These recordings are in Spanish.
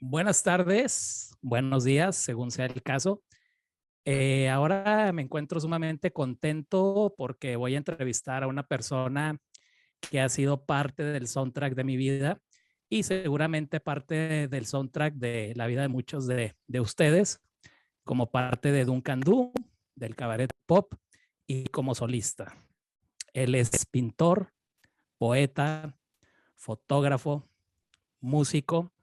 Buenas tardes, buenos días, según sea el caso. Ahora me encuentro sumamente contento porque voy a entrevistar a una persona que ha sido parte del soundtrack de mi vida y seguramente parte del soundtrack de la vida de muchos de ustedes, como parte de Duncan Du, del cabaret pop y como solista. Él es pintor, poeta, fotógrafo, músico,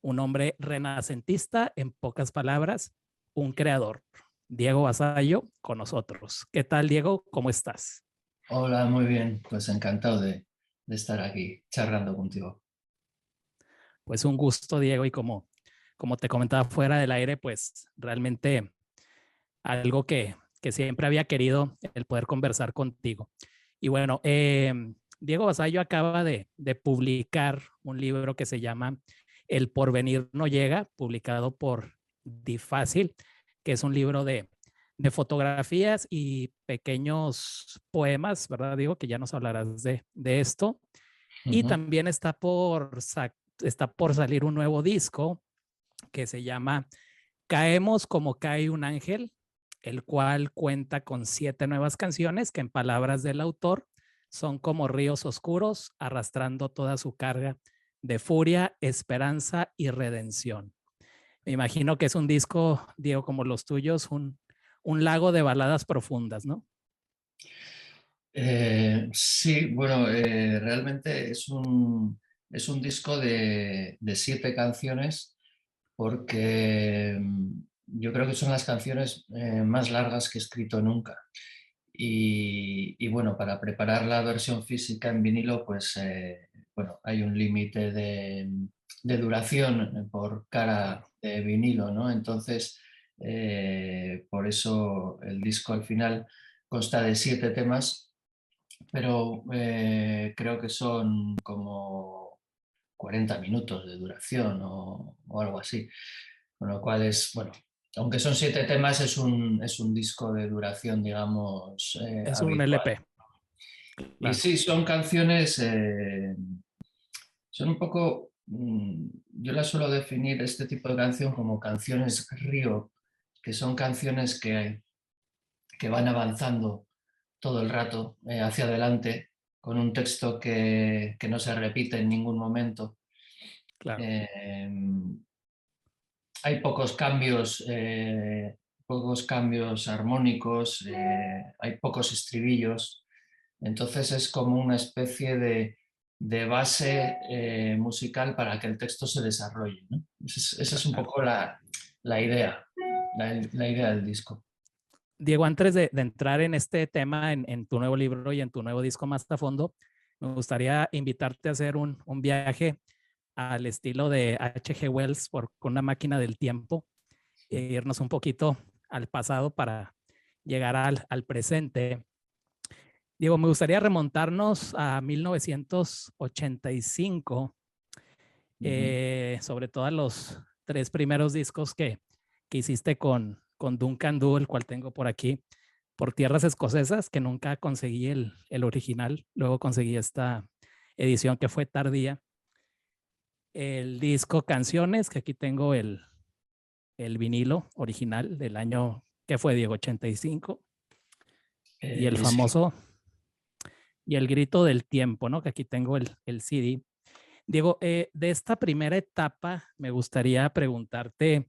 un hombre renacentista, en pocas palabras, un creador. Diego Vasallo con nosotros. ¿Qué tal, Diego? ¿Cómo estás? Hola, muy bien. Pues encantado de estar aquí charlando contigo. Pues un gusto, Diego, y como te comentaba fuera del aire, pues realmente algo que siempre había querido el poder conversar contigo. Y bueno, Diego Vasallo acaba de publicar un libro que se llama El porvenir no llega, publicado por Difácil, que es un libro de fotografías y pequeños poemas, ¿verdad? Digo que ya nos hablarás de esto. Y Ujú. también está por salir un nuevo disco que se llama Caemos como cae un ángel, el cual cuenta con 7 nuevas canciones que en palabras del autor son como ríos oscuros arrastrando toda su carga de furia, esperanza y redención. Me imagino que es un disco, Diego, como los tuyos, un lago de baladas profundas, ¿no? Sí, bueno, realmente es un disco de 7 canciones porque yo creo que son las canciones más largas que he escrito nunca. Y bueno, para preparar la versión física en vinilo, pues bueno, hay un límite de duración por cara Claro. de vinilo, ¿no? Entonces, por eso el disco al final consta de 7 temas, pero creo que son como 40 minutos de duración o algo así. Con lo cual es, bueno, aunque son 7 temas, es un disco de duración, digamos, Es un habitual. LP, Y claro. sí, son canciones, son un poco, yo las suelo definir este tipo de canción como canciones río, que son canciones que van avanzando todo el rato hacia adelante, con un texto que no se repite en ningún momento. Claro. Eh, Hay pocos cambios armónicos, hay pocos estribillos, entonces es como una especie de base musical para que el texto se desarrolle, ¿no? Esa es un Claro. poco la idea, la idea del disco. Diego, antes de entrar en este tema, en tu nuevo libro y en tu nuevo disco más a fondo, me gustaría invitarte a hacer un viaje al estilo de H.G. Wells con una máquina del tiempo e irnos un poquito al pasado para llegar al presente. Diego, me gustaría remontarnos a 1985, Ujú. sobre todo a los 3 primeros discos que hiciste con Duncan Du, el cual tengo por aquí, por tierras escocesas, que nunca conseguí el original, luego conseguí esta edición que fue tardía. El disco Canciones, que aquí tengo el vinilo original del año que fue Diego 85, y el Sí. famoso y el grito del tiempo, ¿no? Que aquí tengo el CD. Diego, de esta primera etapa me gustaría preguntarte,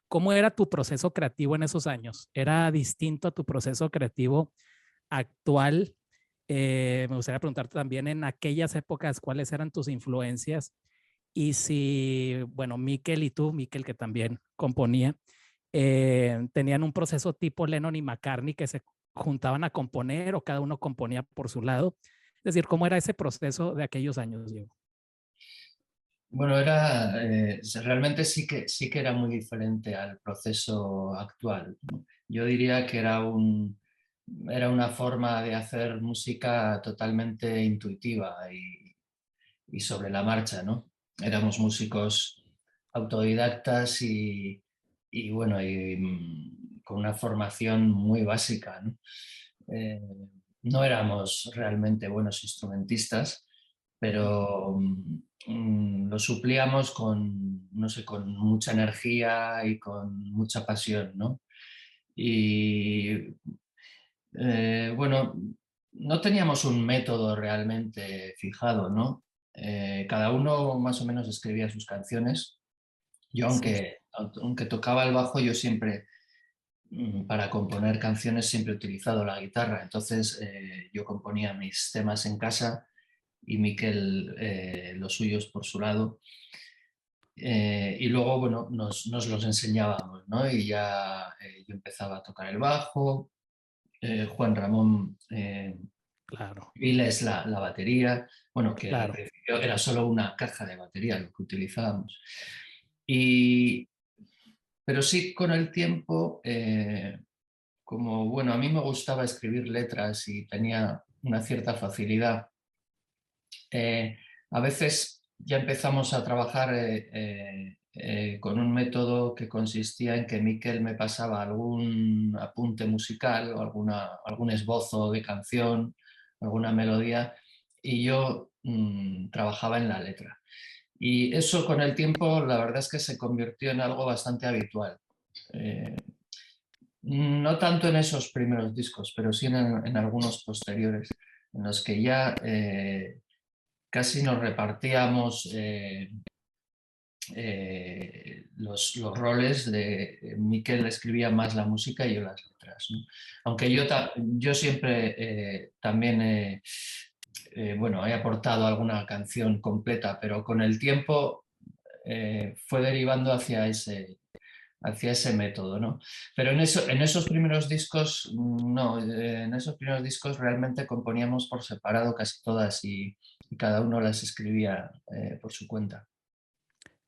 ¿cómo era tu proceso creativo en esos años? ¿Era distinto a tu proceso creativo actual? Me gustaría preguntarte también en aquellas épocas, ¿cuáles eran tus influencias? Y si, bueno, Mikel y tú, Mikel que también componía, tenían un proceso tipo Lennon y McCartney que se juntaban a componer o cada uno componía por su lado. Es decir, ¿cómo era ese proceso de aquellos años, Diego? Bueno, realmente sí que era muy diferente al proceso actual, ¿no? Yo diría que era una forma de hacer música totalmente intuitiva y sobre la marcha, ¿no? Éramos músicos autodidactas bueno, con una formación muy básica, ¿no? Eh, no éramos realmente buenos instrumentistas, pero lo suplíamos con, no sé, con mucha energía y con mucha pasión, ¿no? Y bueno, no teníamos un método realmente fijado, ¿no? Cada uno más o menos escribía sus canciones. Yo, Sí, aunque tocaba el bajo, yo siempre, para componer canciones, siempre he utilizado la guitarra. Entonces, yo componía mis temas en casa y Miquel los suyos por su lado. Y luego, bueno, nos los enseñábamos, ¿no? Y ya yo empezaba a tocar el bajo, Juan Ramón claro, Viles la batería, bueno, que al claro. principio era solo una caja de batería lo que utilizábamos. Y, pero sí, con el tiempo, como, bueno, a mí me gustaba escribir letras y tenía una cierta facilidad, eh, a veces ya empezamos a trabajar con un método que consistía en que Miquel me pasaba algún apunte musical o algún esbozo de canción, alguna melodía, y yo trabajaba en la letra. Y eso con el tiempo, la verdad es que se convirtió en algo bastante habitual. Eh, no tanto en esos primeros discos, pero sí en algunos posteriores, en los que ya casi nos repartíamos los roles de Miquel escribía más la música y yo las letras, ¿no? Aunque yo siempre también bueno, he aportado alguna canción completa, pero con el tiempo fue derivando hacia ese método, ¿no? Pero en esos primeros discos, no, en esos primeros discos realmente componíamos por separado casi todas y cada uno las escribía por su cuenta.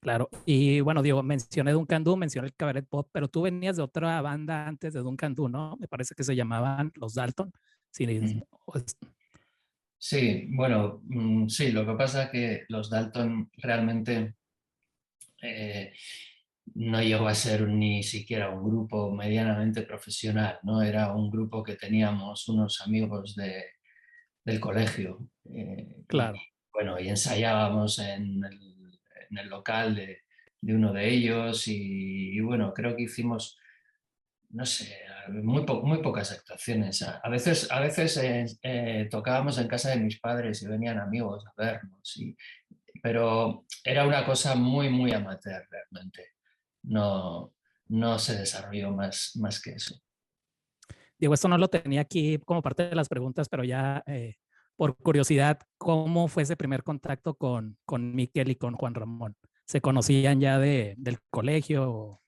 Claro. Y bueno, Diego, mencioné Duncan Du, mencioné el Cabaret Pop, pero tú venías de otra banda antes de Duncan Du, ¿no? Me parece que se llamaban Los Dalton. Sí, Mm. Sí, bueno, sí, lo que pasa es que los Dalton realmente eh, no llegó a ser ni siquiera un grupo medianamente profesional, ¿no? Era un grupo que teníamos unos amigos del colegio y claro, bueno, y ensayábamos en el local de uno de ellos y bueno, creo que hicimos, no sé, muy pocas actuaciones. A veces tocábamos en casa de mis padres y venían amigos a vernos, pero era una cosa muy amateur realmente. No, no se desarrolló más que eso. Diego, esto no lo tenía aquí como parte de las preguntas, pero ya por curiosidad, ¿cómo fue ese primer contacto con Miquel y con Juan Ramón? ¿Se conocían ya del colegio?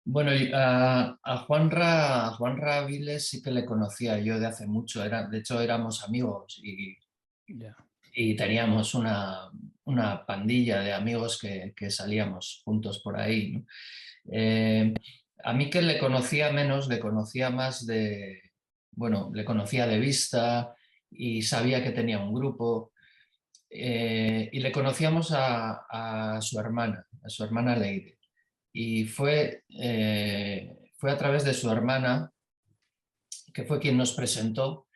Bueno, y a Juanra Viles sí que le conocía yo de hace mucho. De hecho, éramos amigos Ya, y teníamos una pandilla de amigos que salíamos juntos por ahí, ¿no? Eh, a mí que le conocía menos, le conocía más bueno, le conocía de vista y sabía que tenía un grupo. Y le conocíamos a su hermana Leire. Y fue a través de su hermana, que fue quien nos presentó,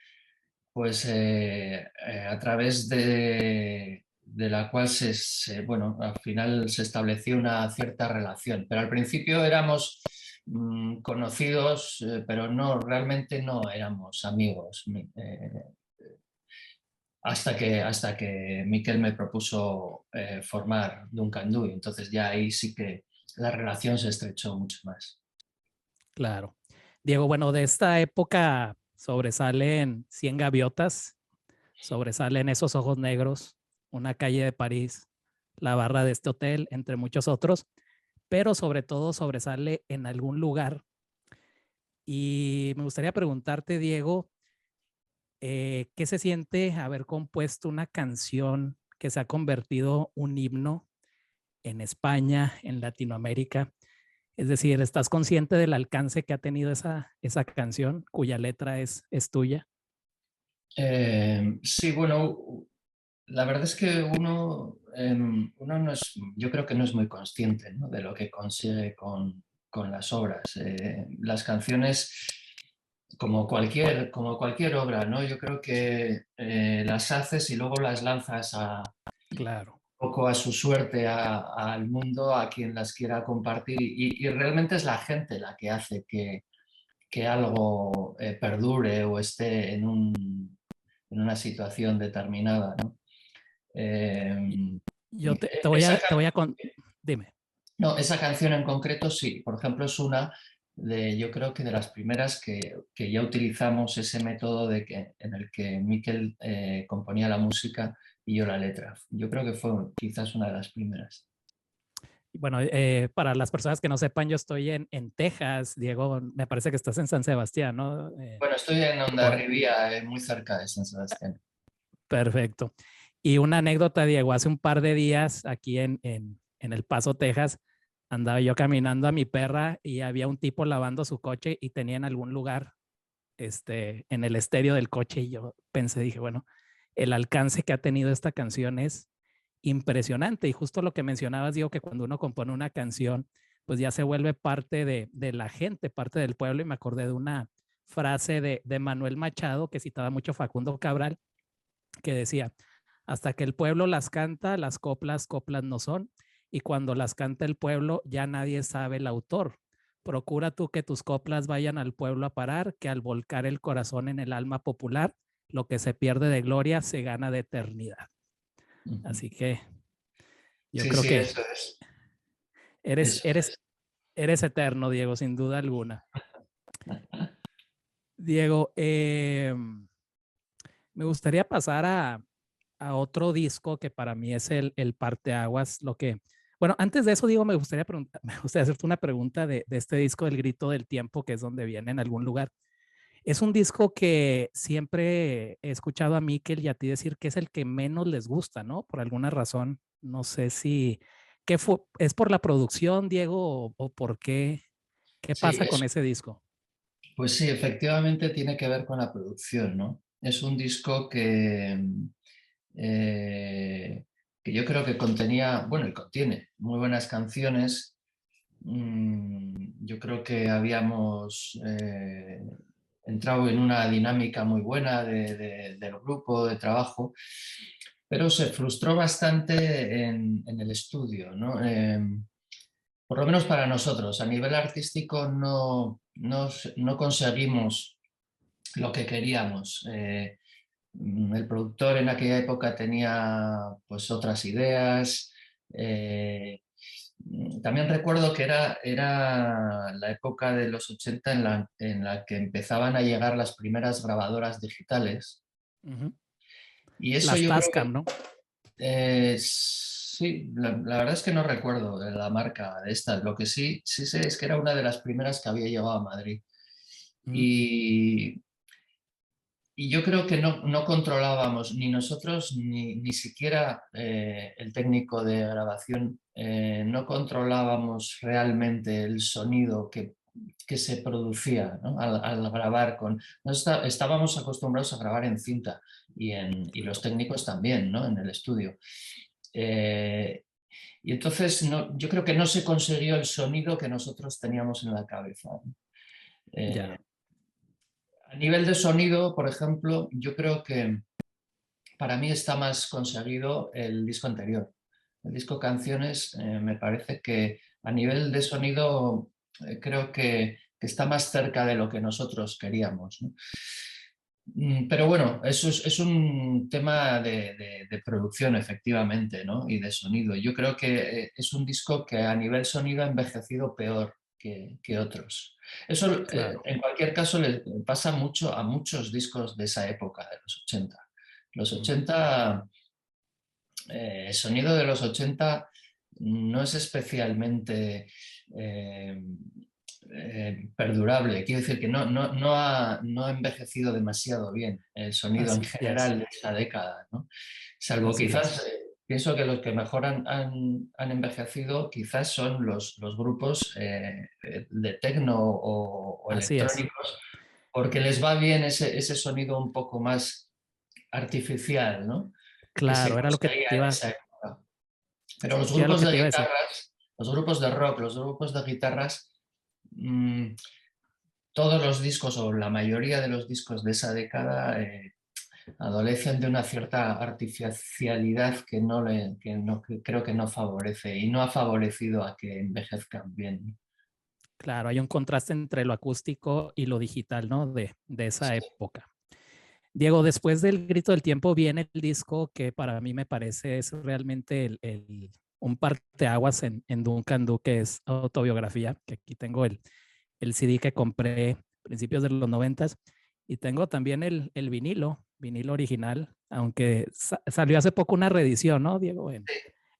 pues a través de la cual bueno, al final se estableció una cierta relación. Pero al principio éramos conocidos, pero no, realmente no éramos amigos. Hasta que Miquel me propuso formar Duncan Du, y entonces ya ahí sí que la relación se estrechó mucho más. claro. Diego, bueno, de esta época sobresalen 100 gaviotas, sobresalen Esos ojos negros, Una calle de París, La barra de este hotel, entre muchos otros, pero sobre todo sobresale En algún lugar. Y me gustaría preguntarte, Diego, ¿qué se siente haber compuesto una canción que se ha convertido un himno en España, en Latinoamérica? Es decir, ¿estás consciente del alcance que ha tenido esa canción cuya letra es tuya? Sí, bueno, la verdad es que uno no es, yo creo que no es muy consciente, ¿no?, de lo que consigue con las obras. Las canciones, como cualquier obra, ¿no? Yo creo que las haces y luego las lanzas Claro, poco a su suerte al mundo, a quien las quiera compartir. Y realmente es la gente la que hace que algo perdure o esté en una situación determinada, ¿no? Y Eh, Yo esa, dime. no, esa canción en concreto sí, por ejemplo, es una yo creo que de las primeras que ya utilizamos ese método en el que Miquel componía la música y yo la letra. Yo creo que fue quizás una de las primeras. Bueno, para las personas que no sepan, yo estoy en Texas, Diego, me parece que estás en San Sebastián, ¿no? Bueno, estoy en Por- Hondarribia, muy cerca de San Sebastián. Perfecto. Y una anécdota, Diego, hace un par de días aquí en El Paso, Texas, andaba yo caminando a mi perra y había un tipo lavando su coche y tenía en algún lugar en el estéreo del coche y yo pensé, dije, bueno, el alcance que ha tenido esta canción es impresionante y justo lo que mencionabas, digo, que cuando uno compone una canción, pues ya se vuelve parte de la gente, parte del pueblo y me acordé de una frase de Manuel Machado que citaba mucho Facundo Cabral, que decía, hasta que el pueblo las canta, las coplas, coplas no son, y cuando las canta el pueblo ya nadie sabe el autor. Procura tú que tus coplas vayan al pueblo a parar, que al volcar el corazón en el alma popular, lo que se pierde de gloria se gana de eternidad. Ujú. Así que yo Sí, creo sí, que eso es. eres, Eso eres, es. eres eterno, Diego, sin duda alguna. Diego, me gustaría pasar a otro disco que para mí es el parteaguas, lo que, bueno, antes de eso, Diego, me gustaría, me gustaría hacerte una pregunta de este disco, El Grito del Tiempo, que es donde viene en algún lugar. Es un disco que siempre he escuchado a Mikel y a ti decir que es el que menos les gusta, ¿no? Por alguna razón, no sé si, ¿qué fue? ¿Es por la producción, Diego, o por qué? ¿Qué Sí, pasa con ese disco? pues sí, efectivamente tiene que ver con la producción, ¿no? Es un disco eh, que yo creo que contenía, bueno, y contiene muy buenas canciones. Yo creo que habíamos entrado en una dinámica muy buena del grupo de trabajo, pero se frustró bastante en el estudio, ¿no? Por lo menos para nosotros, a nivel artístico no conseguimos lo que queríamos. El productor en aquella época tenía pues otras ideas. eh, También recuerdo que era la época de los 80 en la que empezaban a llegar las primeras grabadoras digitales. Ujú. Y eso Las yo creo Tascam, ¿no? que sí, la verdad es que no recuerdo la marca de estas. Lo que sí sé es que era una de las primeras que había llegado a Madrid. Ujú. Y, y yo creo que no controlábamos ni nosotros ni siquiera el técnico de grabación, no controlábamos realmente el sonido que se producía, ¿no? Al grabar con... Estábamos acostumbrados a grabar en cinta y los técnicos también, ¿no? En el estudio. Eh, y entonces yo creo que no se consiguió el sonido que nosotros teníamos en la cabeza, ¿no? Eh, Ya. a nivel de sonido, por ejemplo, yo creo que para mí está más conseguido el disco anterior. El disco Canciones, me parece que a nivel de sonido creo que está más cerca de lo que nosotros queríamos, ¿no? Pero bueno, eso es un tema de producción, efectivamente, ¿no? Y de sonido. Yo creo que es un disco que a nivel sonido ha envejecido peor que otros. Eso, Claro. en cualquier caso, le pasa mucho a muchos discos de esa época, de los 80. Los Ujú. 80, el sonido de los 80 no es especialmente eh, perdurable. Quiero decir que no ha envejecido demasiado bien el sonido en Así es, general de esta década, ¿no? Salvo así es. quizás, pienso que los que mejor han envejecido quizás son los grupos de techno o Así es. electrónicos, porque les va bien ese sonido un poco más artificial, ¿no? Que se Claro, era lo que conseguía te en iba, esa época. Pero los sí, era lo grupos que de te iba a decir. guitarras, los grupos de rock, los grupos de guitarras, mm, todos los discos o la mayoría de los discos de esa década adolecen de una cierta artificialidad que creo que no favorece y no ha favorecido a que envejezcan bien. Claro, hay un contraste entre lo acústico y lo digital, ¿no? De esa Sí, época. Diego, después del Grito del Tiempo viene el disco que para mí me parece es realmente un parteaguas en Duncan Du, que es autobiografía, que aquí tengo el CD que compré a principios de los noventas y tengo también el vinilo original, aunque salió hace poco una reedición, ¿no, Diego? En sí,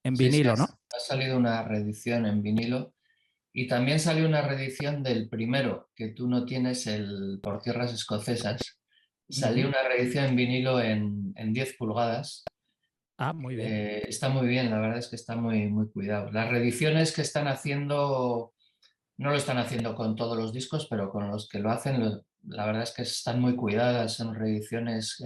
vinilo, ¿no? ha salido una reedición en vinilo y también salió una reedición del primero, que tú no tienes, el Por Tierras Escocesas. Salió Ujú. una reedición en vinilo en 10 pulgadas. Ah, muy bien. Está muy bien, la verdad es que está muy, muy cuidado. Las reediciones que están haciendo, no lo están haciendo con todos los discos, pero con los que lo hacen, la verdad es que están muy cuidadas, son reediciones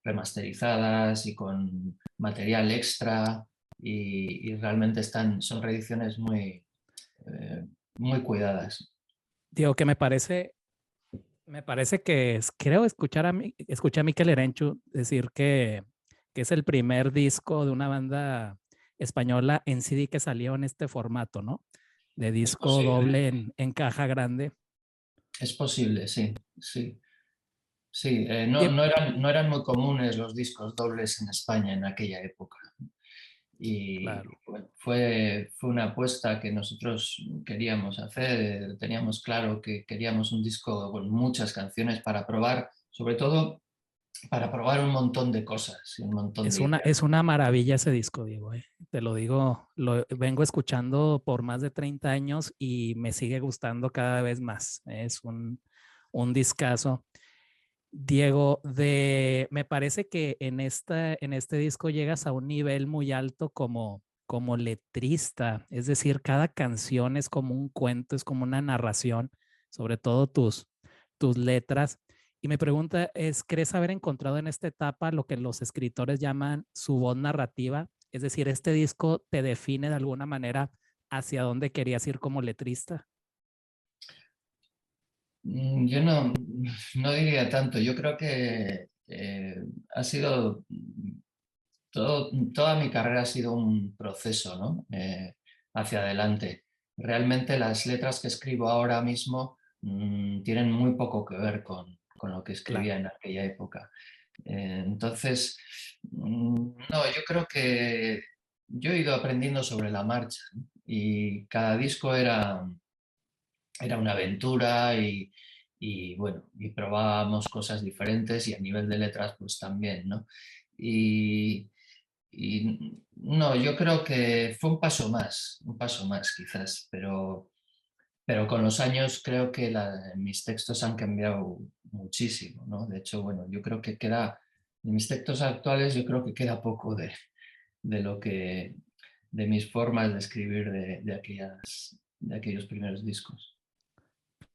remasterizadas y con material extra y realmente son reediciones muy, muy cuidadas. Diego, que me parece que creo escuché a Mikel Erenchu decir que es el primer disco de una banda española en CD que salió en este formato, ¿no? De Es disco posible, doble en caja grande. es posible, sí, sí. Sí, Die- no eran muy comunes los discos dobles en España en aquella época. Y claro. bueno, fue una apuesta que nosotros queríamos hacer. Teníamos claro que queríamos un disco con muchas canciones para probar, sobre todo para probar un montón de cosas y un montón de ideas. Es una maravilla ese disco, Diego. Te lo digo, lo vengo escuchando por más de 30 años y me sigue gustando cada vez más. Es un discazo. Diego, me parece que en este disco llegas a un nivel muy alto como letrista, es decir, cada canción es como un cuento, es como una narración, sobre todo tus letras. Y mi pregunta es, ¿crees haber encontrado en esta etapa lo que los escritores llaman su voz narrativa? Es decir, ¿este disco te define de alguna manera hacia dónde querías ir como letrista? Yo no diría tanto. Yo creo que ha sido toda mi carrera ha sido un proceso, ¿no? Hacia adelante. Realmente las letras que escribo ahora mismo tienen muy poco que ver con lo que escribía Claro. en aquella época. Entonces, no, yo creo que yo he ido aprendiendo sobre la marcha, ¿no? Y cada disco era una aventura bueno, y probábamos cosas diferentes y a nivel de letras pues también, ¿no? Y, y no, yo creo que fue un paso más quizás, pero con los años creo que mis textos han cambiado muchísimo, ¿no? De hecho, bueno, yo creo que en mis textos actuales yo creo que queda poco de lo que, de mis formas de escribir de aquellos primeros discos.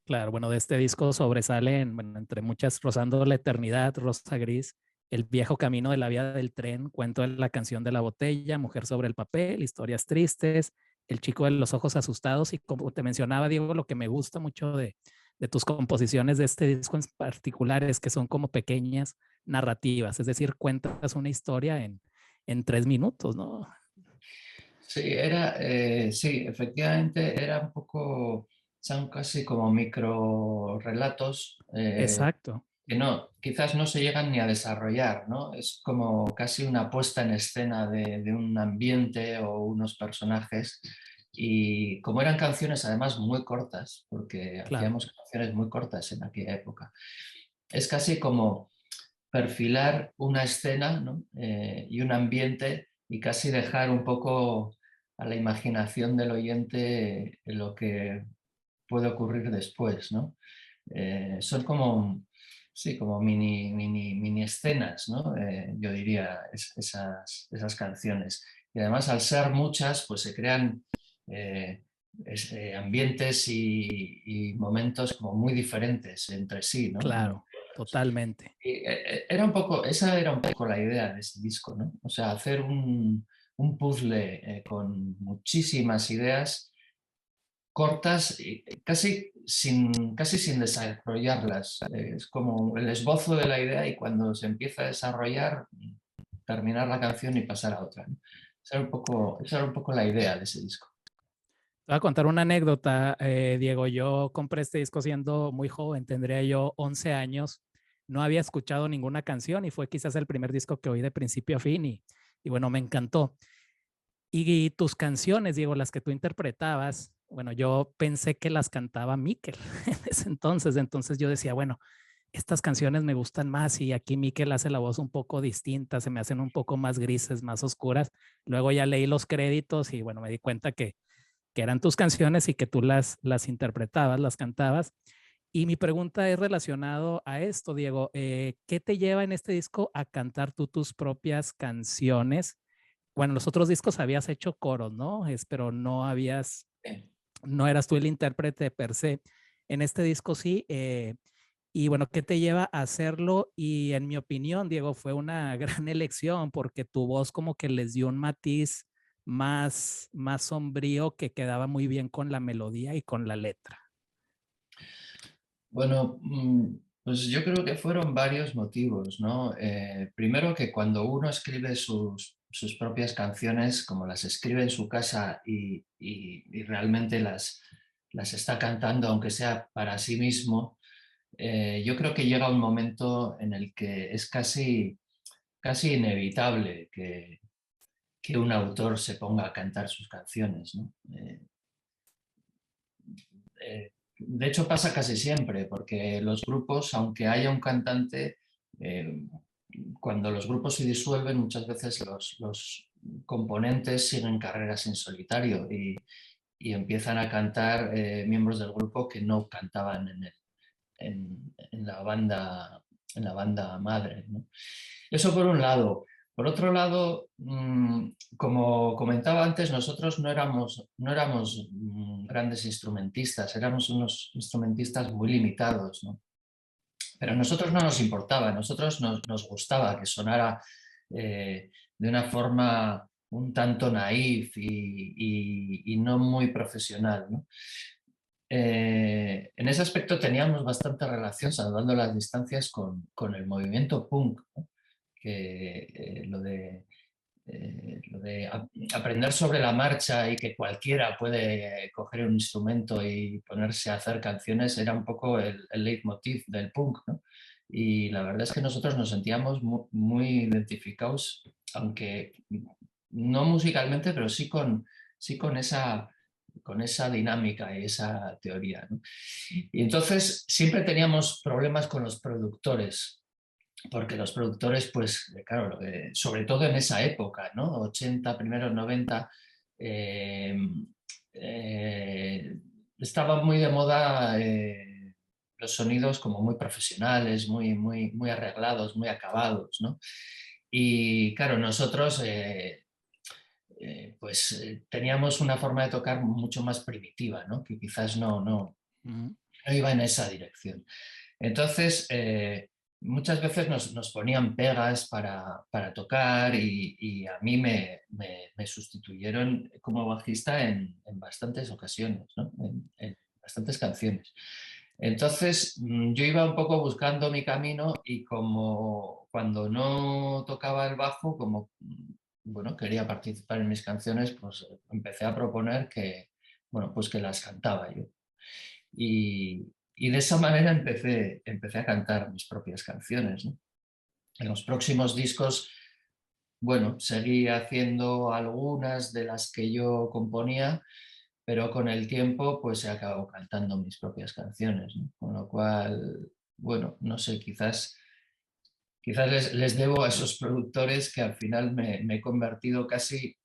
Claro, bueno, de este disco sobresalen, bueno, entre muchas, Rozando la Eternidad, Rosa Gris, El viejo camino de la vía del tren, Cuento de la canción de la botella, Mujer sobre el papel, Historias tristes, El chico de los ojos asustados y como te mencionaba, Diego, lo que me gusta mucho de tus composiciones de este disco en particular es que son como pequeñas narrativas, es decir, cuentas una historia en 3 minutos, ¿no? Sí, sí, efectivamente era un poco, son casi como micro relatos Exacto, que no, quizás no se llegan ni a desarrollar, ¿no? Es como casi una puesta en escena de un ambiente o unos personajes. Y como eran canciones además muy cortas, porque claro, hacíamos canciones muy cortas en aquella época, es casi como perfilar una escena, ¿no? Y un ambiente y casi dejar un poco a la imaginación del oyente lo que puede ocurrir después, ¿no? Son como, sí, como mini escenas, ¿no? Yo diría esas canciones. Y además al ser muchas, pues se crean eh, ambientes y momentos como muy diferentes entre sí, ¿no? claro, totalmente. Y, era un poco, esa era un poco la idea de ese disco, ¿no? O sea, hacer un puzzle con muchísimas ideas cortas, y casi sin desarrollarlas. Es como el esbozo de la idea y cuando se empieza a desarrollar, terminar la canción y pasar a otra, ¿no? Esa era un poco la idea de ese disco. Te voy a contar una anécdota, Diego. Yo compré este disco siendo muy joven, tendría yo 11 años. No había escuchado ninguna canción y fue quizás el primer disco que oí de principio a fin y bueno, me encantó. Y tus canciones, Diego, las que tú interpretabas, bueno, yo pensé que las cantaba Mikel en ese entonces yo decía, bueno, estas canciones me gustan más y aquí Mikel hace la voz un poco distinta, se me hacen un poco más grises, más oscuras. Luego ya leí los créditos y bueno, me di cuenta que eran tus canciones y que tú las interpretabas, las cantabas. Y mi pregunta es relacionado a esto, Diego. ¿Qué te lleva en este disco a cantar tú tus propias canciones? Bueno, en los otros discos habías hecho coros, ¿no? Pero no eras tú el intérprete per se. En este disco sí. Y bueno, ¿qué te lleva a hacerlo? Y en mi opinión, Diego, fue una gran elección porque tu voz como que les dio un matiz más sombrío que quedaba muy bien con la melodía y con la letra. Bueno, pues yo creo que fueron varios motivos, ¿no? Primero que cuando uno escribe sus propias canciones, como las escribe en su casa y realmente las está cantando, aunque sea para sí mismo, yo creo que llega un momento en el que es casi inevitable que un autor se ponga a cantar sus canciones, ¿no? De hecho pasa casi siempre, porque los grupos, aunque haya un cantante, eh, cuando los grupos se disuelven, muchas veces los componentes siguen carreras en solitario y empiezan a cantar miembros del grupo que no cantaban en la banda madre, ¿no? Eso por un lado. Por otro lado, como comentaba antes, nosotros no éramos grandes instrumentistas, éramos unos instrumentistas muy limitados, ¿no? Pero a nosotros no nos importaba, a nosotros nos gustaba que sonara de una forma un tanto naif y no muy profesional, ¿no? En ese aspecto teníamos bastante relación, salvando las distancias, con el movimiento punk, ¿no? Que lo de aprender sobre la marcha y que cualquiera puede coger un instrumento y ponerse a hacer canciones era un poco el leitmotiv del punk, ¿no? Y la verdad es que nosotros nos sentíamos muy identificados, aunque no musicalmente, pero sí con esa dinámica y esa teoría, ¿no? Y entonces siempre teníamos problemas con los productores, porque los productores, pues claro, sobre todo en esa época, ¿no? 80, primeros 90, eh, estaba muy de moda los sonidos como muy profesionales, muy arreglados, muy acabados, ¿no? Y claro, nosotros teníamos una forma de tocar mucho más primitiva, ¿no? Que quizás no iba en esa dirección. Entonces, muchas veces nos ponían pegas para tocar y a mí me sustituyeron como bajista en bastantes ocasiones, ¿no? En bastantes canciones. Entonces, yo iba un poco buscando mi camino y como cuando no tocaba el bajo, como bueno, quería participar en mis canciones, pues empecé a proponer bueno, pues que las cantaba yo. Y de esa manera empecé a cantar mis propias canciones, ¿no? En los próximos discos, bueno, seguí haciendo algunas de las que yo componía, pero con el tiempo pues he acabado cantando mis propias canciones, ¿no? Con lo cual, bueno, no sé, quizás les debo a esos productores que al final me he convertido casi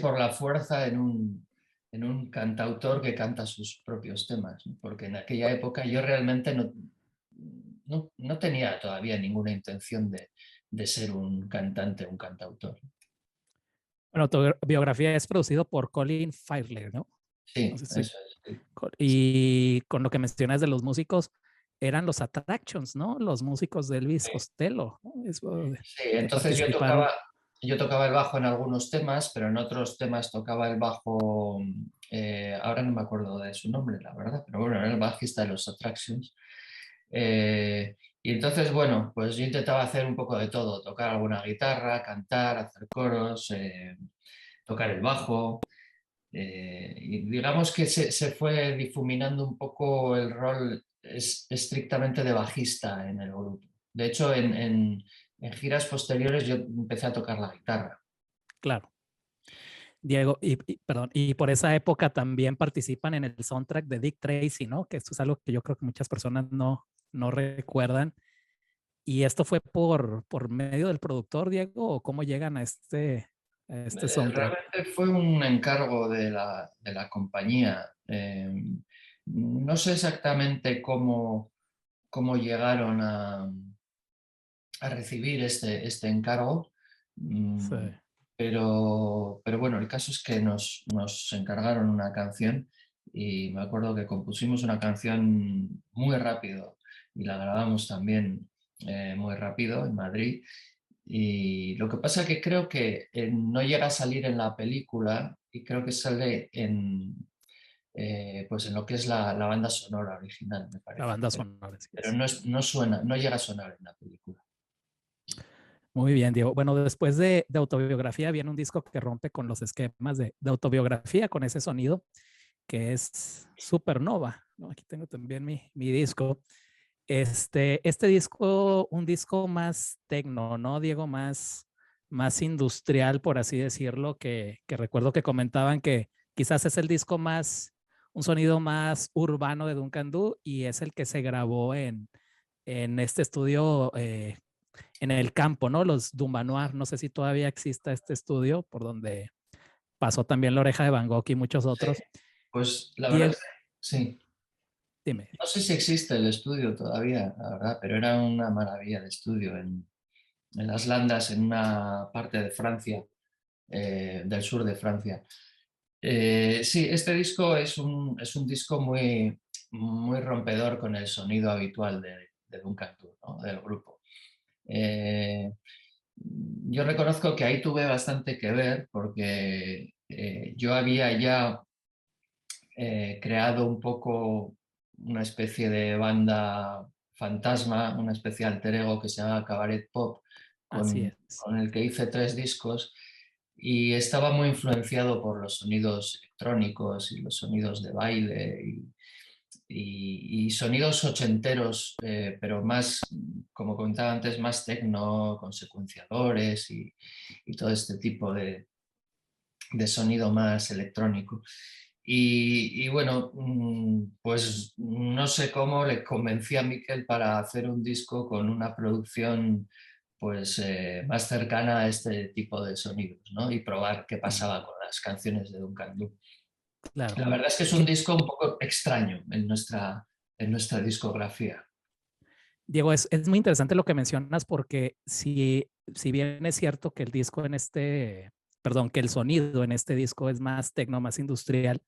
por la fuerza en un cantautor que canta sus propios temas, ¿no? Porque en aquella época yo realmente no tenía todavía ninguna intención de ser un cantante, un cantautor. Bueno, tu biografía es producido por Colin Firth, ¿no? No Sí, sé si- eso es. Sí. Y con lo que mencionas de los músicos, eran los Attractions, ¿no? Los músicos de Elvis Costello, ¿no? Sí, Que entonces participaron. yo tocaba el bajo en algunos temas, pero en otros temas tocaba el bajo ahora no me acuerdo de su nombre, la verdad, pero bueno, era el bajista de los Attractions. Y entonces, bueno, pues yo intentaba hacer un poco de todo, tocar alguna guitarra, cantar, hacer coros, tocar el bajo. Y digamos que se fue difuminando un poco el rol estrictamente de bajista en el grupo. De hecho, en giras posteriores yo empecé a tocar la guitarra. Claro. Diego, perdón, y por esa época también participan en el soundtrack de Dick Tracy, ¿no? Que esto es algo que yo creo que muchas personas no recuerdan. ¿Y esto fue por medio del productor, Diego, o cómo llegan a este soundtrack? Realmente fue un encargo de la compañía. No sé exactamente cómo llegaron a recibir este encargo, Sí. mm, pero bueno, el caso es que nos encargaron una canción y me acuerdo que compusimos una canción muy rápido y la grabamos también muy rápido en Madrid. Y lo que pasa es que creo que no llega a salir en la película y creo que sale pues en lo que es la banda sonora original, me La parece. banda sonora, sí Pero es. no suena, no llega a sonar en la película. Muy bien, Diego. Bueno, después de autobiografía viene un disco que rompe con los esquemas de autobiografía, con ese sonido que es Supernova, ¿no? Aquí tengo también mi disco. Este disco, un disco más tecno, ¿no, Diego? Más industrial, por así decirlo, que recuerdo que comentaban que quizás es el disco más, un sonido más urbano de Duncan Du y es el que se grabó en este estudio en el campo, ¿no? Los Dumanoir, no sé si todavía exista este estudio por donde pasó también La Oreja de Van Gogh y muchos Sí, otros. pues la verdad es Diego, que sí. dime. No sé si existe el estudio todavía, la verdad, pero era una maravilla de estudio en las Landas, en una parte de Francia, del sur de Francia. Sí, este disco es un disco muy rompedor con el sonido habitual de Duncan Du, ¿no? Del grupo. Eh, yo reconozco que ahí tuve bastante que ver porque yo había ya creado un poco una especie de banda fantasma, una especie de alter ego que se llama Cabaret Pop, Así es. con el que hice 3 discos y estaba muy influenciado por los sonidos electrónicos y los sonidos de baile y sonidos ochenteros, pero más, como comentaba antes, más tecno, con secuenciadores y todo este tipo de sonido más electrónico. Y bueno, pues no sé cómo le convencí a Miquel para hacer un disco con una producción pues más cercana a este tipo de sonidos, ¿no? Y probar qué Sí, pasaba con las canciones de Duncan Du. claro. La verdad es que es un disco un poco extraño en nuestra discografía. Diego, es muy interesante lo que mencionas porque si bien es cierto que el disco en perdón, que el sonido en este disco es más tecno, más industrial,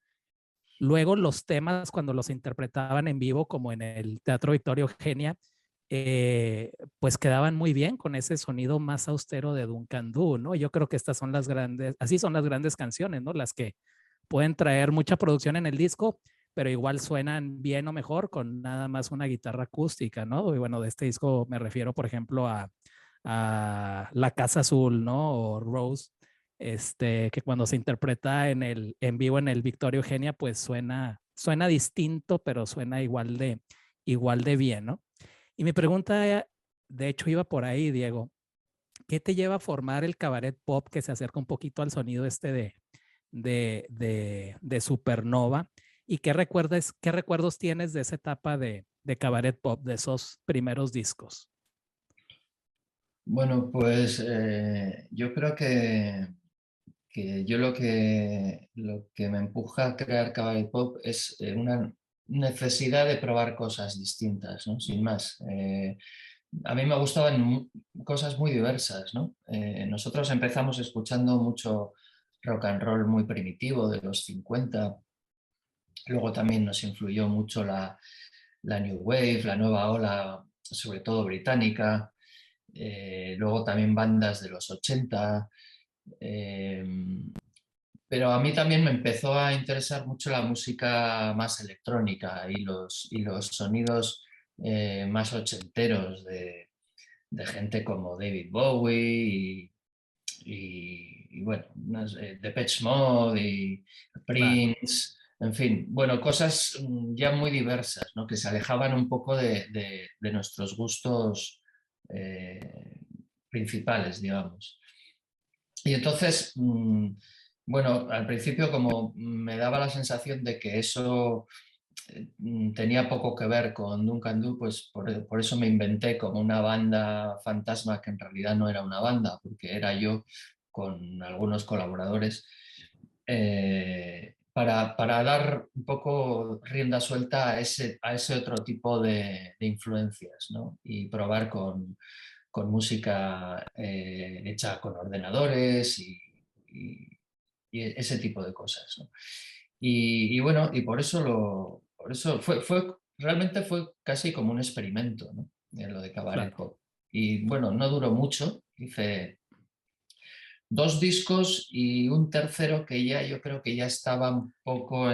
luego los temas cuando los interpretaban en vivo, como en el Teatro Victoria Eugenia, pues quedaban muy bien con ese sonido más austero de Duncan Du, ¿no? Yo creo que estas son las grandes, así son las grandes canciones, ¿no? Las que pueden traer mucha producción en el disco, pero igual suenan bien o mejor con nada más una guitarra acústica, ¿no? Y bueno, de este disco me refiero, por ejemplo, a La Casa Azul, ¿no? O Rose, que cuando se interpreta en vivo en el Victoria Eugenia, pues suena distinto, pero suena igual de bien, ¿no? Y mi pregunta, de hecho, iba por ahí, Diego. ¿Qué te lleva a formar el cabaret pop que se acerca un poquito al sonido de Supernova? ¿Y qué recuerdos tienes de esa etapa de cabaret pop, de esos primeros discos? Bueno, pues yo creo que yo lo que me empuja a crear Cabaret Pop es una necesidad de probar cosas distintas, ¿no? Sin más. A mí me gustaban cosas muy diversas, ¿no? Nosotros empezamos escuchando mucho rock and roll muy primitivo de los 50. Luego también nos influyó mucho la New Wave, la nueva ola, sobre todo británica. Luego también bandas de los 80. pero a mí también me empezó a interesar mucho la música más electrónica y los sonidos más ochenteros de gente como David Bowie y bueno, Depeche Mode y Claro. Prince, en fin, bueno, cosas ya muy diversas, ¿no? Que se alejaban un poco de nuestros gustos eh, principales, digamos. Y entonces, bueno, al principio como me daba la sensación de que eso tenía poco que ver con Duncan Du, pues por eso me inventé como una banda fantasma que en realidad no era una banda, porque era yo con algunos colaboradores, para dar un poco rienda suelta a ese otro tipo de influencias, ¿no? Y probar con música hecha con ordenadores y ese tipo de cosas, ¿no? Y bueno, y por eso realmente fue casi como un experimento, ¿no? Lo de Cabaret Claro. Pop. Y bueno, no duró mucho, hice dos discos y un tercero que ya yo creo que ya estaba un poco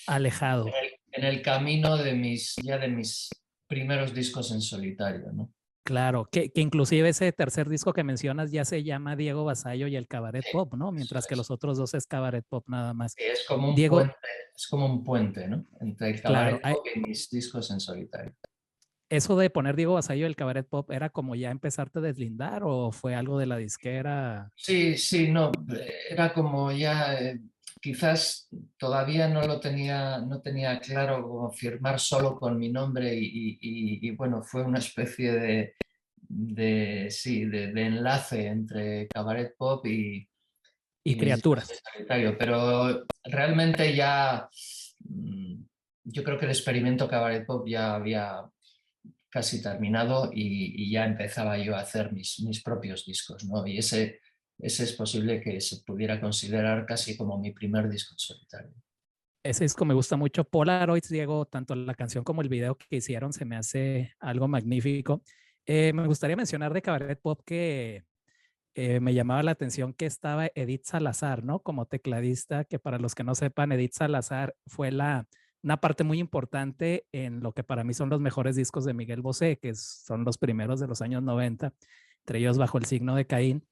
Alejado. en el camino ya de mis primeros discos en solitario, ¿no? Claro, que inclusive ese tercer disco que mencionas ya se llama Diego Basayo y el Cabaret Sí, Pop, ¿no? eso Mientras que es. los otros dos es Cabaret Pop nada más. Sí, Diego, es como un puente, ¿no? Entre el claro, Cabaret Pop y mis discos en solitario. eso de poner Diego Basayo y el Cabaret Pop, ¿era como ya empezarte a deslindar o fue algo de la disquera? Sí, sí, no, era como ya, quizás todavía no tenía claro cómo firmar solo con mi nombre y, bueno, fue una especie sí, de enlace entre Cabaret Pop Y y mis discos criaturas. en solitario, pero realmente ya, mm, yo creo que el experimento Cabaret Pop ya había casi terminado y ya empezaba yo a hacer mis propios discos, ¿no? Y ese es posible que se pudiera considerar casi como mi primer disco en solitario. Ese disco me gusta mucho. Polaroids, Diego, tanto la canción como el video que hicieron se me hace algo magnífico. Me gustaría mencionar de Cabaret Pop que me llamaba la atención que estaba Edith Salazar, ¿no? Como tecladista, que para los que no sepan, Edith Salazar fue una parte muy importante en lo que para mí son los mejores discos de Miguel Bosé, que son los primeros de los años 90, entre ellos Bajo el signo de Caín.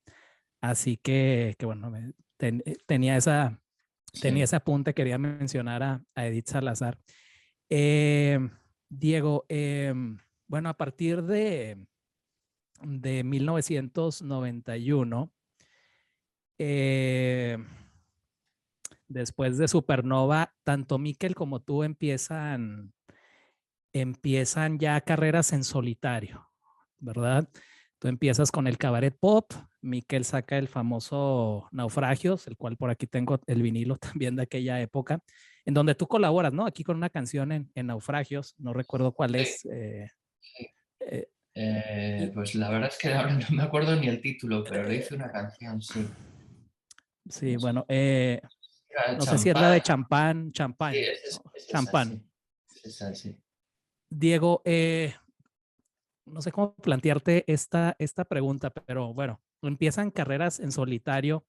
Así que bueno, tenía tenía Sí. ese apunte, quería mencionar a Edith Salazar. Eh, Diego, bueno, a partir de 1991, eh, después de Supernova, tanto Miquel como tú empiezan ya carreras en solitario, ¿verdad? Tú empiezas con el Cabaret Pop, Miquel saca el famoso Naufragios, el cual por aquí tengo el vinilo también de aquella época, en donde tú colaboras, ¿no? Aquí con una canción en Naufragios, no recuerdo cuál Sí, es. sí. Eh, y, Pues la verdad es que ahora no me acuerdo ni el título, pero le hice una canción, sí. sí, No sé, bueno, era no sé si es la Champán. de Champán, Sí, Champán, ¿no? es esa, Champán. sí. Es esa, sí. Diego, no sé cómo plantearte esta pregunta, pero bueno, empiezan carreras en solitario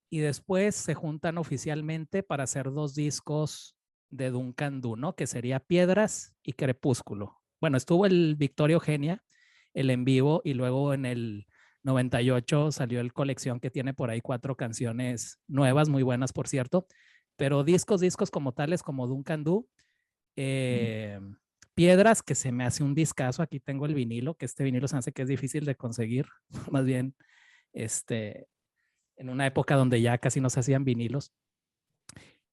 y después se juntan oficialmente para hacer dos discos de Duncan Du, ¿no? Que sería Piedras y Crepúsculo. Bueno, estuvo el Victoria Eugenia, el en vivo, y luego en el 98 salió el colección que tiene por ahí 4 canciones nuevas, muy buenas, por cierto, pero discos como tales, como Duncan Du, Mm. eh, Piedras, que se me hace un discazo. Aquí tengo el vinilo, que este vinilo se hace que es difícil de conseguir, más bien este, en una época donde ya casi no se hacían vinilos.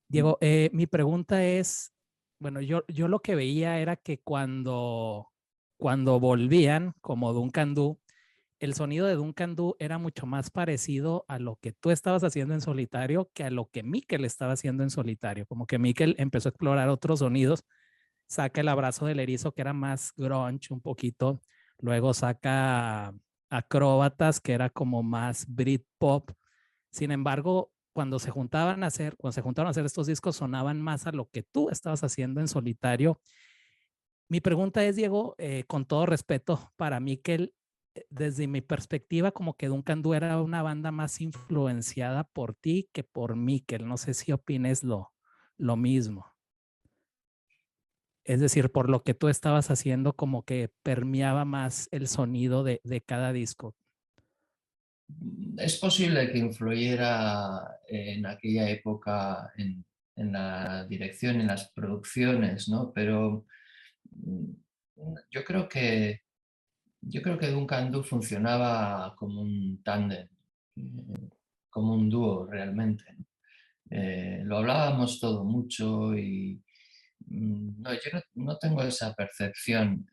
Diego, mi pregunta es, bueno, yo lo que veía era que cuando volvían, como Duncan Du, el sonido de Duncan Du era mucho más parecido a lo que tú estabas haciendo en solitario que a lo que Mikel estaba haciendo en solitario. Como que Mikel empezó a explorar otros sonidos, saca el abrazo del erizo, que era más grunge un poquito, luego saca Acróbatas, que era como más Britpop. Sin embargo, cuando se juntaron a hacer estos discos, sonaban más a lo que tú estabas haciendo en solitario. Mi pregunta es, Diego, con todo respeto para Miquel, desde mi perspectiva, como que Duncan Du era una banda más influenciada por ti que por Mikel. No sé si opines lo mismo. Es decir, por lo que tú estabas haciendo, como que permeaba más el sonido de cada disco. Es posible que influyera en aquella época en la dirección, en las producciones, ¿no? Pero mm, yo creo que, yo creo que Duncan Du funcionaba como un tándem, como un dúo realmente, ¿no? Lo hablábamos todo mucho y no, yo no tengo esa percepción.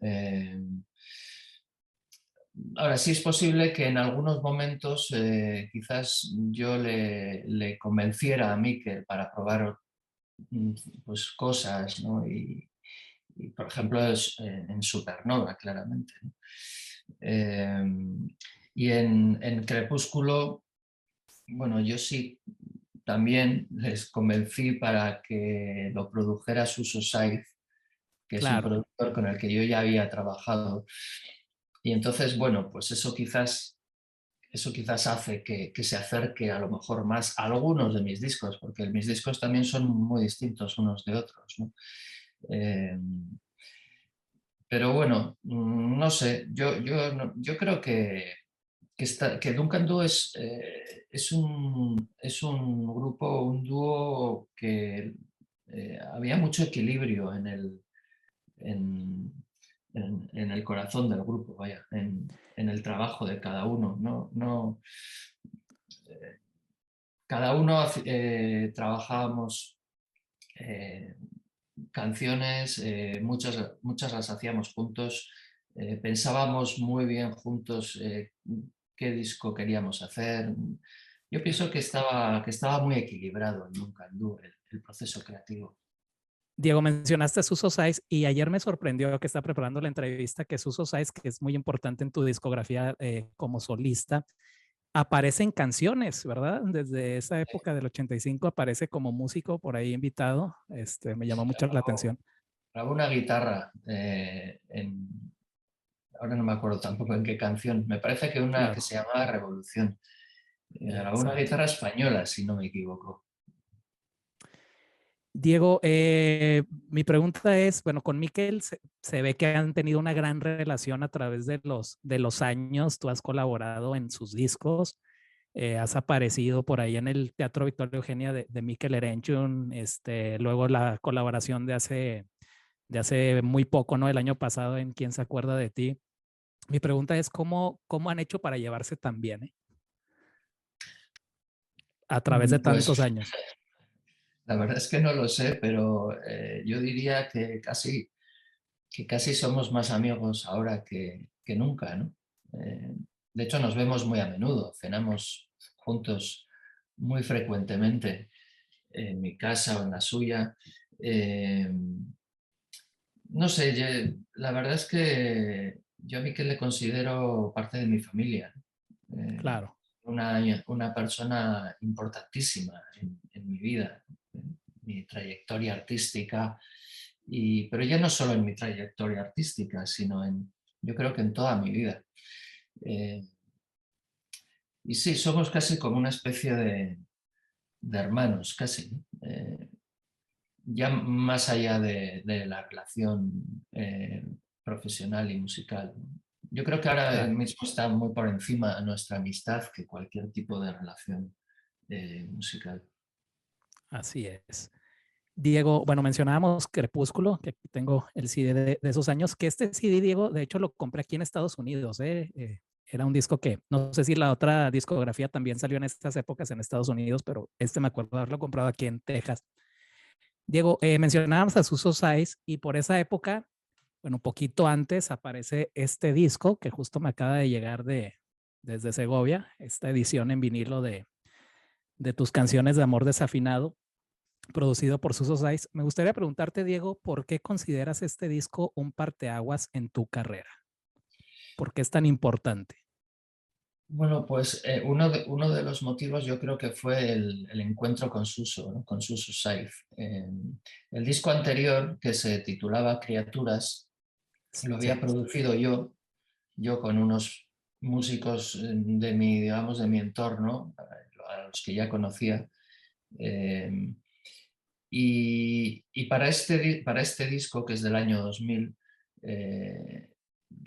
Ahora sí es posible que en algunos momentos quizás yo le convenciera a Mikel para probar mm, pues, cosas, ¿no? Y, por ejemplo en Supernova, claramente, ¿no? Eh, y en Crepúsculo, bueno, yo sí también les convencí para que lo produjera Suso Saiz, que es un Claro. productor con el que yo ya había trabajado. Y entonces, bueno, pues eso quizás hace que se acerque a lo mejor más a algunos de mis discos, porque mis discos también son muy distintos unos de otros, ¿no? Eh, pero bueno, no sé, yo creo que Duncan Du es un grupo, un dúo que había mucho equilibrio en, en el corazón del grupo, vaya, en el trabajo de cada uno. Eh, Cada uno trabajábamos eh, canciones, muchas las hacíamos juntos, pensábamos muy bien juntos qué disco queríamos hacer. Yo pienso que estaba muy equilibrado en Duncan Du, el proceso creativo. Diego, mencionaste a Suso Sáiz y ayer me sorprendió que está preparando la entrevista que Suso Sáiz, que es muy importante en tu discografía como solista, aparece en canciones, ¿verdad? Desde esa época del 85 aparece como músico por ahí invitado. Me llamó mucho la Grabó, atención. grabó una guitarra ahora no me acuerdo tampoco en qué canción, me parece que una que Claro, se llamaba Revolución. Grabó una exacto. guitarra española, si no me equivoco. Diego, mi pregunta es, bueno, con Miquel se ve que han tenido una gran relación a través de los años. Tú has colaborado en sus discos, has aparecido por ahí en el Teatro Victoria Eugenia de Mikel Erenchun, luego la colaboración de hace muy poco, ¿no? El año pasado en ¿Quién se acuerda de ti? Mi pregunta es, ¿cómo han hecho para llevarse tan bien, a través de Pues tantos años? la verdad es que no lo sé, pero yo diría que casi somos más amigos ahora que nunca, ¿no? Eh, de hecho, nos vemos muy a menudo, cenamos juntos muy frecuentemente en mi casa o en la suya. Eh, no sé, la verdad es que yo a Miquel le considero parte de mi familia, ¿no? Claro, Una persona importantísima en mi vida, en mi trayectoria artística, pero ya no solo en mi trayectoria artística, sino yo creo que en toda mi vida. Eh, y sí, somos casi como una especie de hermanos, casi, ¿no? Ya más allá de la relación profesional y musical, ¿no? Yo creo que ahora claro, mismo está muy por encima nuestra amistad que cualquier tipo de relación musical. así es. Diego, bueno, mencionábamos Crepúsculo, que aquí tengo el CD de esos años, que este CD, Diego, de hecho lo compré aquí en Estados Unidos. Era un disco que, no sé si la otra discografía también salió en estas épocas en Estados Unidos, pero me acuerdo de haberlo comprado aquí en Texas. Diego, mencionábamos a Suso Sáiz y por esa época, bueno, un poquito antes aparece este disco que justo me acaba de llegar desde Segovia, esta edición en vinilo de tus canciones de amor desafinado producido por Suso Sáiz. Me gustaría preguntarte, Diego, ¿por qué consideras este disco un parteaguas en tu carrera? ¿Por qué es tan importante? Bueno, pues uno de los motivos yo creo que fue el encuentro con Suso, ¿no? Con Suso Saiz. El disco anterior, que se titulaba Criaturas, lo había Sí, producido yo con unos músicos de mi, digamos, de mi entorno, a los que ya conocía. eh, y para este disco, que es del año 2000, eh,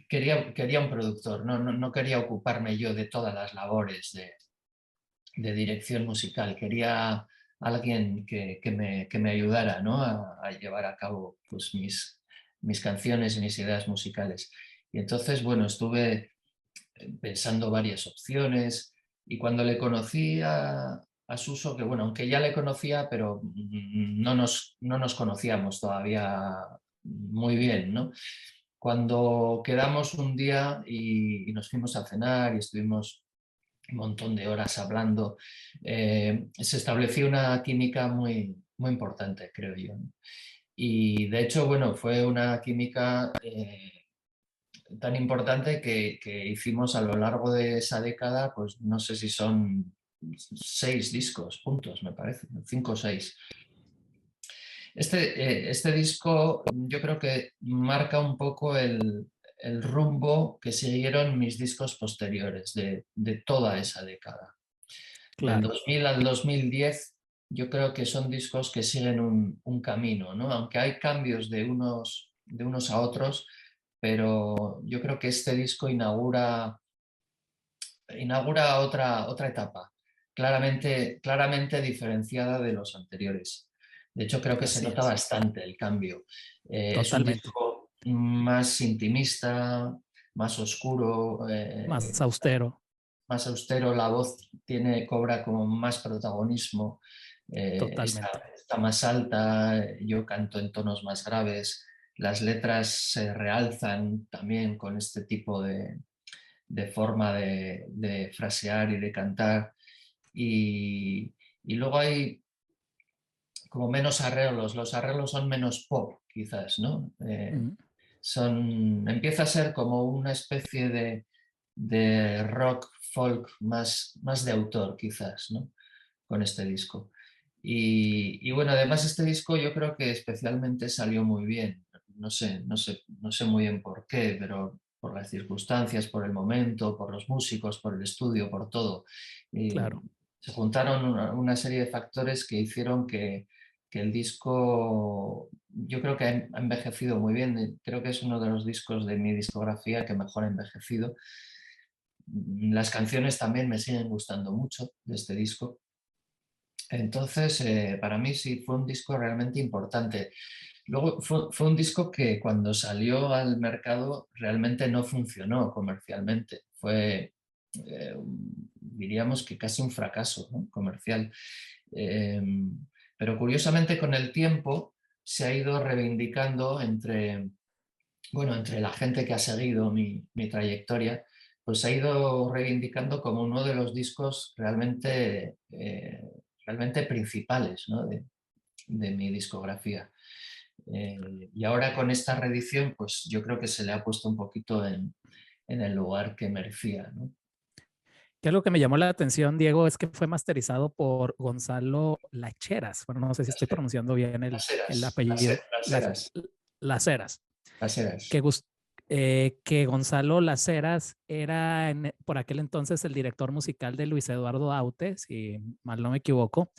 quería un productor, no quería ocuparme yo de todas las labores de dirección musical, quería alguien que me ayudara, ¿no? A llevar a cabo pues, mis canciones y mis ideas musicales. Y entonces, bueno, estuve pensando varias opciones y cuando le conocí a Suso, que bueno, aunque ya le conocía, pero no nos conocíamos todavía muy bien, ¿no? Cuando quedamos un día y nos fuimos a cenar y estuvimos un montón de horas hablando, se estableció una química muy importante, creo yo, ¿no? Y de hecho, bueno, fue una química tan importante que hicimos a lo largo de esa década, pues no sé si son 6 discos juntos, me parece, 5 o 6. Este disco yo creo que marca un poco el rumbo que siguieron mis discos posteriores de toda esa década. Del Claro. 2000 al 2010 yo creo que son discos que siguen un camino, ¿no? Aunque hay cambios de unos a otros, pero yo creo que este disco inaugura otra etapa, claramente diferenciada de los anteriores. De hecho, creo que se Así nota es. bastante el cambio. Es un Totalmente. disco más intimista, más oscuro, Más austero. más austero, la voz cobra como más protagonismo, Totalmente. está más alta, yo canto en tonos más graves, las letras se realzan también con este tipo de forma de frasear y de cantar. Y luego hay como menos arreglos, los arreglos son menos pop, quizás, ¿no? Mm. Empieza a ser como una especie de rock folk más de autor, quizás, ¿no? Con este disco. Y bueno, además este disco yo creo que especialmente salió muy bien. No sé muy bien por qué, pero por las circunstancias, por el momento, por los músicos, por el estudio, por todo. Y Claro. se juntaron una serie de factores que hicieron que el disco, yo creo que ha envejecido muy bien. Creo que es uno de los discos de mi discografía que mejor ha envejecido. Las canciones también me siguen gustando mucho de este disco. Entonces, para mí sí fue un disco realmente importante. Luego fue un disco que cuando salió al mercado realmente no funcionó comercialmente. Diríamos que casi un fracaso, ¿no? Comercial. Eh, pero curiosamente con el tiempo se ha ido reivindicando entre la gente que ha seguido mi trayectoria, pues se ha ido reivindicando como uno de los discos realmente principales, ¿no? de mi discografía. Y ahora con esta reedición, pues yo creo que se le ha puesto un poquito en el lugar que merecía, ¿no? Que algo que me llamó la atención, Diego, es que fue masterizado por Gonzalo Lacheras. Bueno, no sé si estoy pronunciando bien Las el eras, apellido. eras, Las Heras. las Que, eras. que Gonzalo Las Heras era por aquel entonces el director musical de Luis Eduardo Aute, si mal no me equivoco.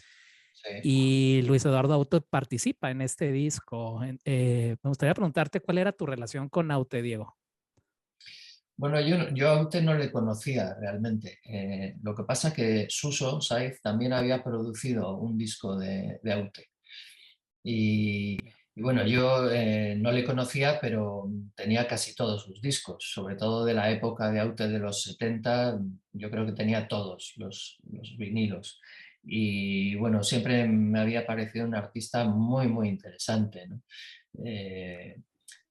Sí. Y Luis Eduardo Aute participa en este disco. Me gustaría preguntarte cuál era tu relación con Aute, Diego. Bueno, yo a Ute no le conocía realmente. Lo que pasa que Suso Saiz también había producido un disco de Aute. Y bueno, yo no le conocía, pero tenía casi todos sus discos, sobre todo de la época de Aute de los 70, yo creo que tenía todos los vinilos. Y bueno, siempre me había parecido un artista muy interesante, ¿no? Eh,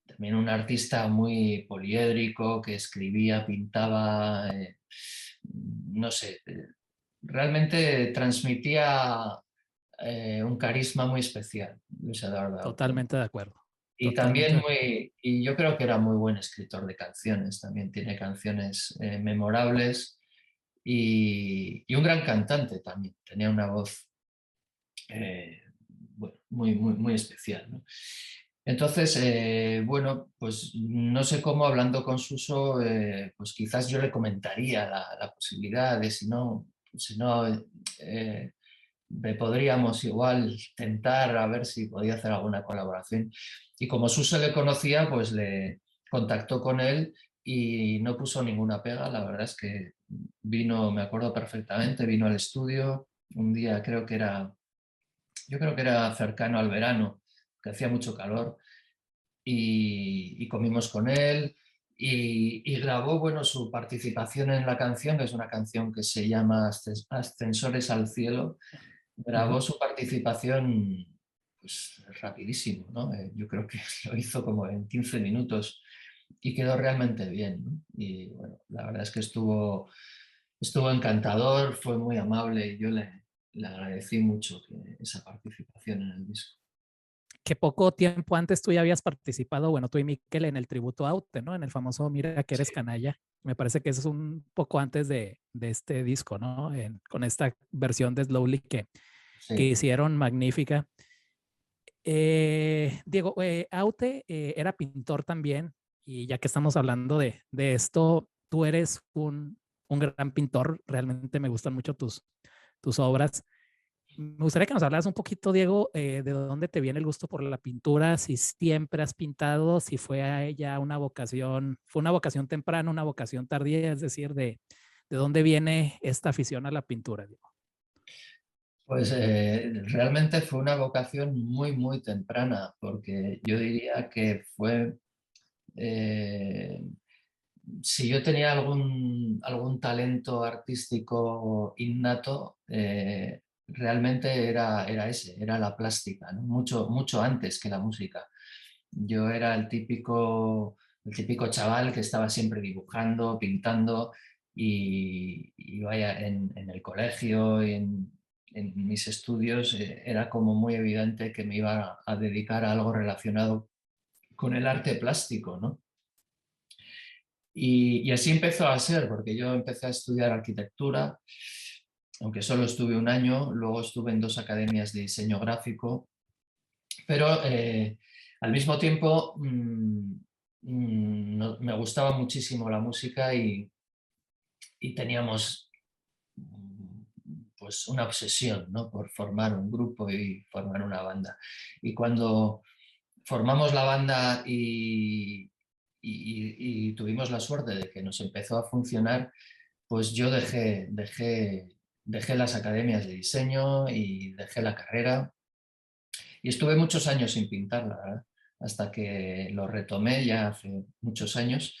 También un artista muy poliédrico que escribía, pintaba, no sé, realmente transmitía un carisma muy especial, Luis Eduardo Aute. Totalmente de acuerdo. Y Totalmente también de acuerdo. y yo creo que era muy buen escritor de canciones, también tiene canciones memorables y un gran cantante también, tenía una voz bueno, muy especial, ¿no? Entonces, bueno, pues no sé cómo hablando con Suso, pues quizás yo le comentaría la posibilidad de si no podríamos igual tentar a ver si podía hacer alguna colaboración. Y como Suso le conocía, pues le contactó con él y no puso ninguna pega. La verdad es que vino, me acuerdo perfectamente, vino al estudio un día, yo creo que era cercano al verano, que hacía mucho calor y comimos con él y grabó, bueno, su participación en la canción, que es una canción que se llama Ascensores al Cielo. Ujú. Grabó su participación pues rapidísimo, ¿no? Yo creo que lo hizo como en 15 minutos y quedó realmente bien, ¿no? Y bueno, la verdad es que estuvo encantador, fue muy amable y yo le agradecí mucho esa participación en el disco. Que poco tiempo antes tú ya habías participado, bueno, tú y Miquel en el tributo a Aute, ¿no? En el famoso Mira que eres Sí, canalla. Me parece que eso es un poco antes de este disco, ¿no? Con esta versión de Slowly que sí. hicieron magnífica. Diego, Aute era pintor también, y ya que estamos hablando de esto, tú eres un gran pintor, realmente me gustan mucho tus obras. Me gustaría que nos hablaras un poquito, Diego, de dónde te viene el gusto por la pintura, si siempre has pintado, si fue a ella una vocación, fue una vocación temprana, una vocación tardía, es decir, de dónde viene esta afición a la pintura, Diego. Pues realmente fue una vocación muy, muy temprana, porque yo diría que fue, eh, si yo tenía algún talento artístico innato, realmente era ese, era la plástica, ¿no? Mucho, mucho antes que la música. Yo era el típico chaval que estaba siempre dibujando, pintando y vaya, en el colegio y en mis estudios era como muy evidente que me iba a dedicar a algo relacionado con el arte plástico, ¿no? Y así empezó a ser, porque yo empecé a estudiar arquitectura, aunque solo estuve un año, luego estuve en 2 academias de diseño gráfico, pero al mismo tiempo me gustaba muchísimo la música y teníamos pues una obsesión, ¿no? Por formar un grupo y formar una banda. Y cuando formamos la banda y tuvimos la suerte de que nos empezó a funcionar, pues yo dejé las academias de diseño y dejé la carrera y estuve muchos años sin pintar, la verdad, hasta que lo retomé ya hace muchos años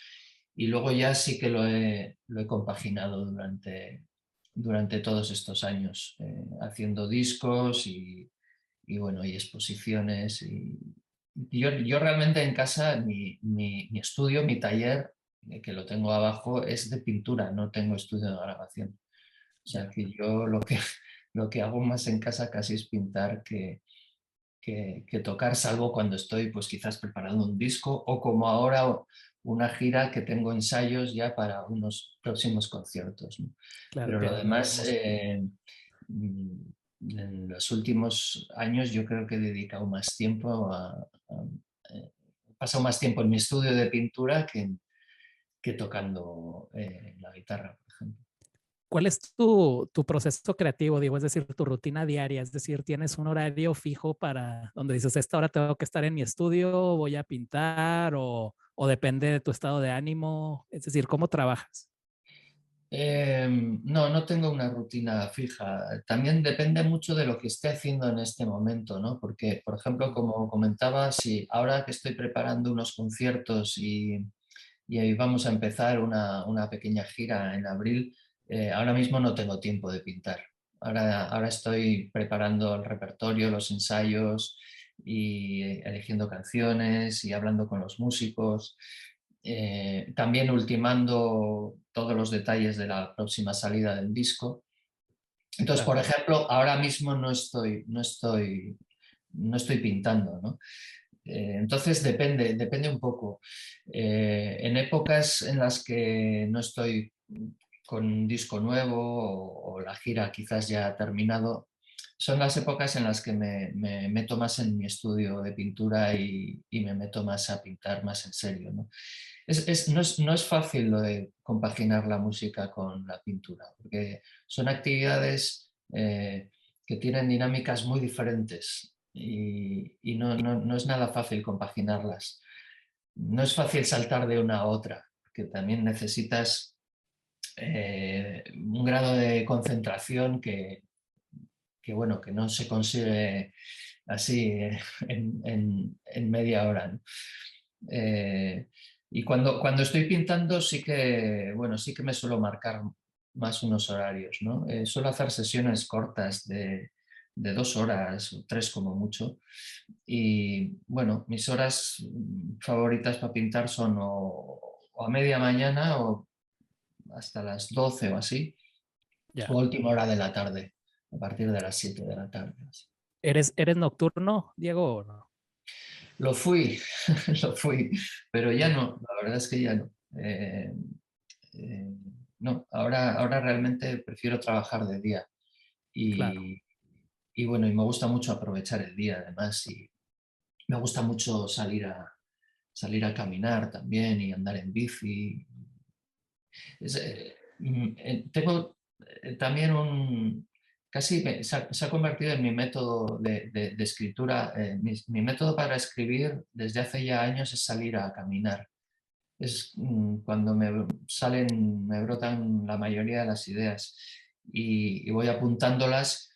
y luego ya sí que lo he compaginado durante todos estos años, haciendo discos bueno, y exposiciones. Yo realmente en casa, mi estudio, mi taller, que lo tengo abajo, es de pintura, no tengo estudio de grabación. O sea Ya. que yo lo que hago más en casa casi es pintar que tocar, salvo cuando estoy pues quizás preparando un disco o como ahora una gira que tengo ensayos ya para unos próximos conciertos, ¿no? Claro Pero que lo demás, hablaremos. mm, en los últimos años yo creo que he dedicado más tiempo he pasado más tiempo en mi estudio de pintura que tocando la guitarra, por ejemplo. ¿Cuál es tu proceso creativo, digo? Es decir, tu rutina diaria, es decir, ¿tienes un horario fijo para donde dices, esta hora tengo que estar en mi estudio, voy a pintar o depende de tu estado de ánimo? Es decir, ¿cómo trabajas? No, no tengo una rutina fija. También depende mucho de lo que esté haciendo en este momento, ¿no? Porque, por ejemplo, como comentaba, si ahora que estoy preparando unos conciertos y ahí vamos a empezar una pequeña gira en abril, ahora mismo no tengo tiempo de pintar. Ahora estoy preparando el repertorio, los ensayos y eligiendo canciones y hablando con los músicos. También ultimando todos los detalles de la próxima salida del disco. Entonces, Claro. por ejemplo, ahora mismo no estoy pintando, ¿no? Entonces depende un poco. En épocas en las que no estoy con un disco nuevo o la gira quizás ya ha terminado, son las épocas en las que me meto más en mi estudio de pintura y me meto más a pintar más en serio, ¿no? No es fácil lo de compaginar la música con la pintura, porque son actividades que tienen dinámicas muy diferentes y no es nada fácil compaginarlas. No es fácil saltar de una a otra, porque también necesitas un grado de concentración bueno, que no se consigue así en media hora, ¿no? Y cuando estoy pintando sí que, bueno, sí que me suelo marcar más unos horarios, ¿no? Suelo hacer sesiones cortas de 2 horas o 3 como mucho. Y bueno, mis horas favoritas para pintar son o a media mañana o hasta las 12 o así, o Ya. a última hora de la tarde, a partir de las 7 de la tarde. Así. ¿Eres nocturno, Diego, o no? Lo fui, lo fui, pero ya no, la verdad es que ya no. Eh, no, ahora realmente prefiero trabajar de día Claro. y, y bueno, y me gusta mucho aprovechar el día además y me gusta mucho salir a caminar también y andar en bici. Tengo también se ha convertido en mi método de escritura. Mi método para escribir desde hace ya años es salir a caminar. Es cuando me brotan la mayoría de las ideas y voy apuntándolas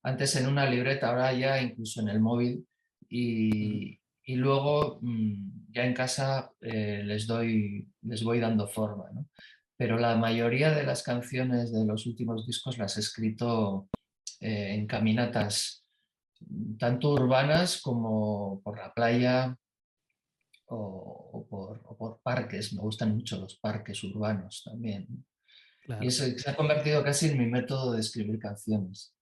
antes en una libreta, ahora ya incluso en el móvil Ujú. y luego ya en casa les voy dando forma, ¿no? Pero la mayoría de las canciones de los últimos discos las he escrito en caminatas, tanto urbanas como por la playa o por parques. Me gustan mucho los parques urbanos también. Y Claro. eso se ha convertido casi en mi método de escribir canciones.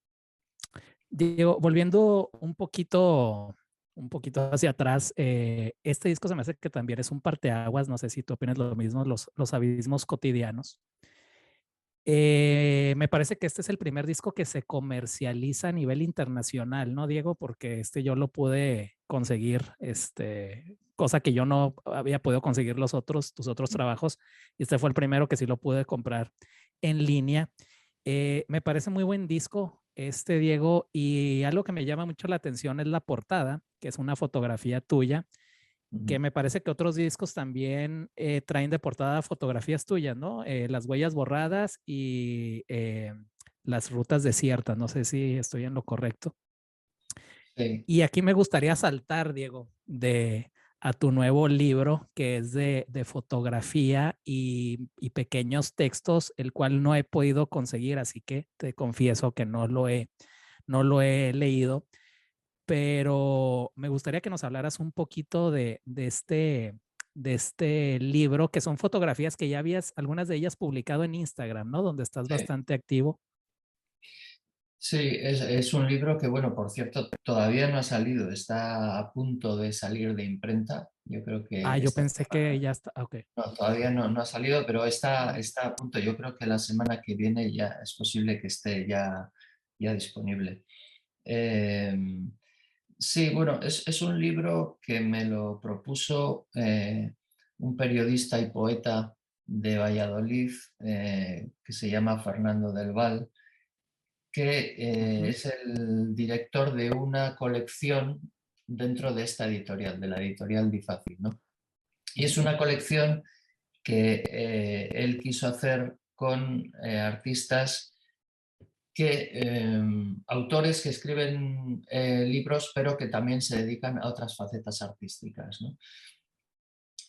Diego, volviendo un poquito hacia atrás, este disco se me hace que también es un parteaguas, no sé si tú opinas lo mismo, los abismos cotidianos. Me parece que este es el primer disco que se comercializa a nivel internacional, ¿no, Diego? Porque este yo lo pude conseguir, cosa que yo no había podido conseguir tus otros trabajos, y este fue el primero que sí lo pude comprar en línea. Me parece muy buen disco este, Diego, y algo que me llama mucho la atención es la portada, que es una fotografía tuya, que Ujú. me parece que otros discos también traen de portada fotografías tuyas, ¿no? Las huellas borradas y las rutas desiertas. No sé si estoy en lo correcto. Sí. Y aquí me gustaría saltar, Diego, a tu nuevo libro que es de fotografía y pequeños textos, el cual no he podido conseguir, así que te confieso que no lo he leído, pero me gustaría que nos hablaras un poquito de este libro, que son fotografías que ya habías, algunas de ellas publicado en Instagram, ¿no? Donde estás Sí. bastante activo. Sí, es un libro que, bueno, por cierto, todavía no ha salido, está a punto de salir de imprenta. Yo creo Ah, que yo esta pensé que semana, ya está, ok. no, todavía no ha salido, pero está a punto. Yo creo que la semana que viene ya es posible que esté ya disponible. Eh, sí, bueno, es un libro que me lo propuso un periodista y poeta de Valladolid que se llama Fernando del Val, que Ujú. es el director de una colección dentro de esta editorial, de la editorial Difácil, ¿no? Y es una colección que él quiso hacer con artistas autores que escriben libros, pero que también se dedican a otras facetas artísticas, ¿no?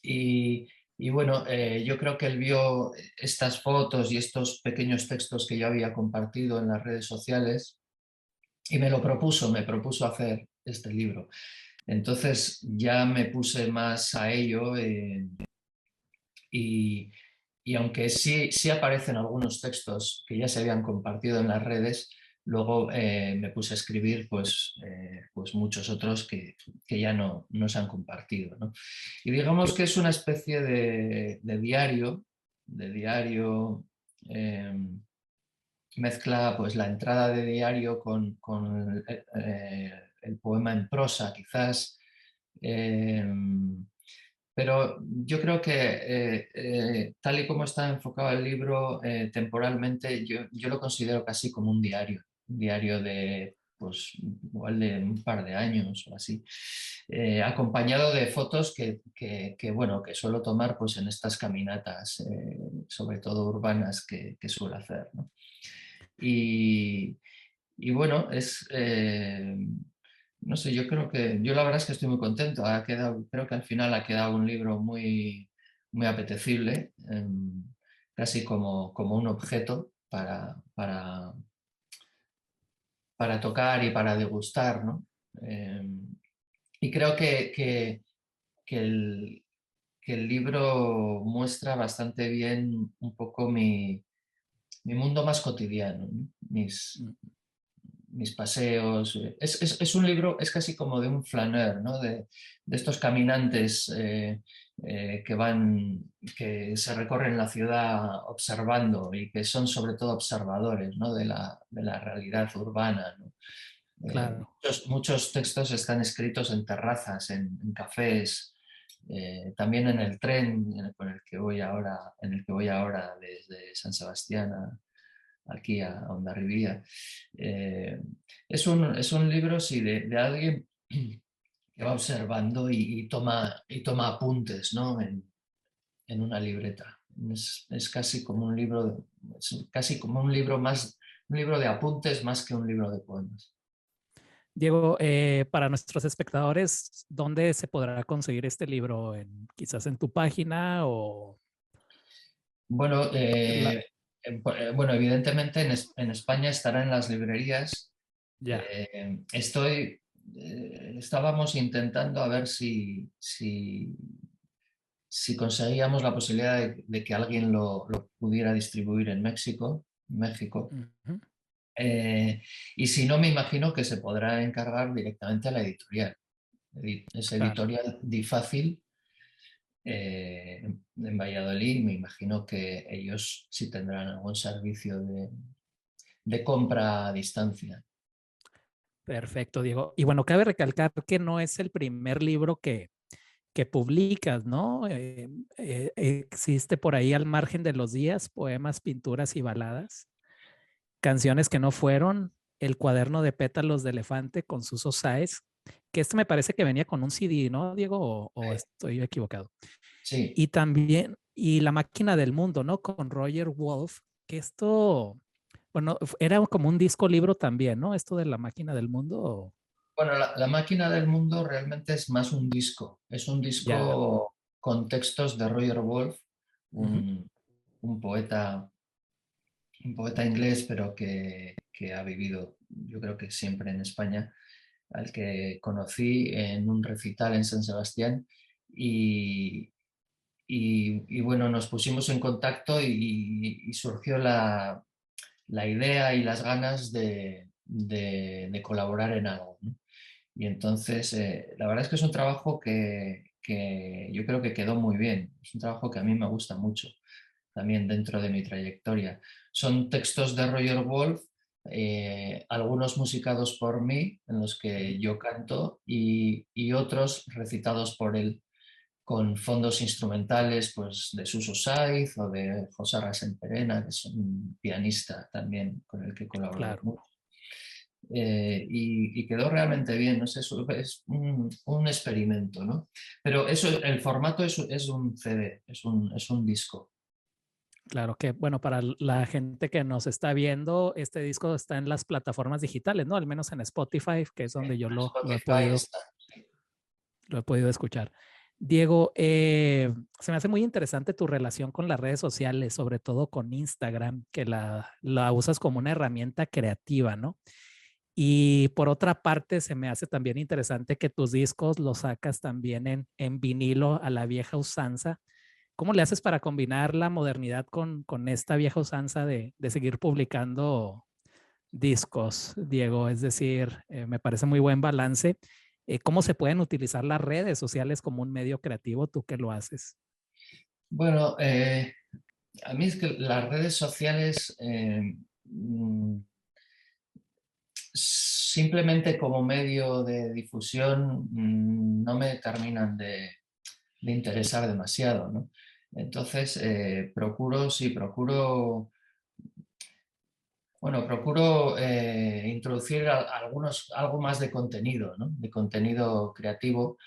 Y, y bueno, yo creo que él vio estas fotos y estos pequeños textos que yo había compartido en las redes sociales y me propuso hacer este libro. Entonces ya me puse más a ello y, y aunque sí aparecen algunos textos que ya se habían compartido en las redes, luego me puse a escribir pues muchos otros que ya no se han compartido, ¿no? Y digamos que es una especie de diario, eh, mezcla pues la entrada de diario con el poema en prosa, quizás. Eh, pero yo creo que tal y como está enfocado el libro temporalmente, yo lo considero casi como un diario de, pues, igual de un par de años o así, acompañado de fotos bueno, que suelo tomar pues, en estas caminatas, sobre todo urbanas, que suelo hacer, ¿no? Y, y bueno, no sé, yo la verdad es que estoy muy contento. Creo que al final ha quedado un libro muy apetecible, casi como un objeto para tocar y para degustar, ¿no? Y creo que el, que el libro muestra bastante bien un poco mi mundo más cotidiano, ¿no? Mis paseos. Es un libro, es casi como de un flaneur, ¿no? De estos caminantes que se recorren la ciudad observando y que son sobre todo observadores, ¿no? De la realidad urbana, ¿no? Claro. Muchos textos están escritos en terrazas, en cafés, también en el tren con el que voy ahora, en el que voy ahora desde San Sebastián aquí a Hondarribía. Eh, es un libro, sí, de alguien que va observando y toma apuntes, ¿no? En una libreta. Es casi como un libro, es casi como un libro más, un libro de apuntes más que un libro de poemas. Diego, para nuestros espectadores, ¿dónde se podrá conseguir este libro? Quizás en tu página o Bueno, la... bueno, evidentemente en España estará en las librerías. Ya, Estábamos intentando a ver si conseguíamos la posibilidad de que alguien lo pudiera distribuir en México. ujú, Y si no, me imagino que se podrá encargar directamente a la editorial. Es claro. editorial Difácil, en Valladolid. Me imagino que ellos sí tendrán algún servicio de compra a distancia. Perfecto, Diego. Y bueno, cabe recalcar que no es el primer libro que publicas, ¿no? Existe por ahí Al margen de los días, poemas, pinturas y baladas, canciones que no fueron, El cuaderno de pétalos de elefante con Suso Sáez, que este me parece que venía con un CD, ¿no, Diego? ¿O estoy equivocado? Sí, Y también, y La máquina del mundo, ¿no? Con Roger Wolf, que esto, bueno, era como un disco libro también, ¿no? Esto de La máquina del mundo. bueno, la máquina del mundo realmente es más un disco. Es un Ya. disco con textos de Roger Wolf, Ujú. un, un poeta, un poeta inglés, pero que ha vivido, yo creo que siempre en España, al que conocí en un recital en San Sebastián. Y, y bueno, nos pusimos en contacto y surgió la idea y las ganas de colaborar en algo, ¿no? Y entonces, la verdad es que es un trabajo que yo creo que quedó muy bien. Es un trabajo que a mí me gusta mucho, también dentro de mi trayectoria. Son textos de Roger Wolf, algunos musicados por mí, en los que yo canto, y otros recitados por él, con fondos instrumentales pues, de Suso Saiz o de José Rasenperena, que es un pianista también con el que he colaborado Claro. mucho. Y quedó realmente bien, no sé, es un experimento, ¿no? Pero eso, el formato es un CD, es un disco. Claro que, bueno, para la gente que nos está viendo, este disco está en las plataformas digitales, ¿no? Al menos en Spotify, que es donde yo En lo he Spotify podido, está. lo he podido escuchar. Diego, se me hace muy interesante tu relación con las redes sociales, sobre todo con Instagram, que la usas como una herramienta creativa, ¿no? Y por otra parte, se me hace también interesante que tus discos los sacas también en vinilo a la vieja usanza. ¿Cómo le haces para combinar la modernidad con esta vieja usanza de seguir publicando discos, Diego? Es decir, me parece muy buen balance. ¿Cómo se pueden utilizar las redes sociales como un medio creativo? Tú que lo haces. Bueno, a mí es que las redes sociales simplemente como medio de difusión no me terminan de interesar demasiado, ¿no? Entonces, procuro, bueno, procuro introducir algo más de contenido, ¿no? De contenido creativo,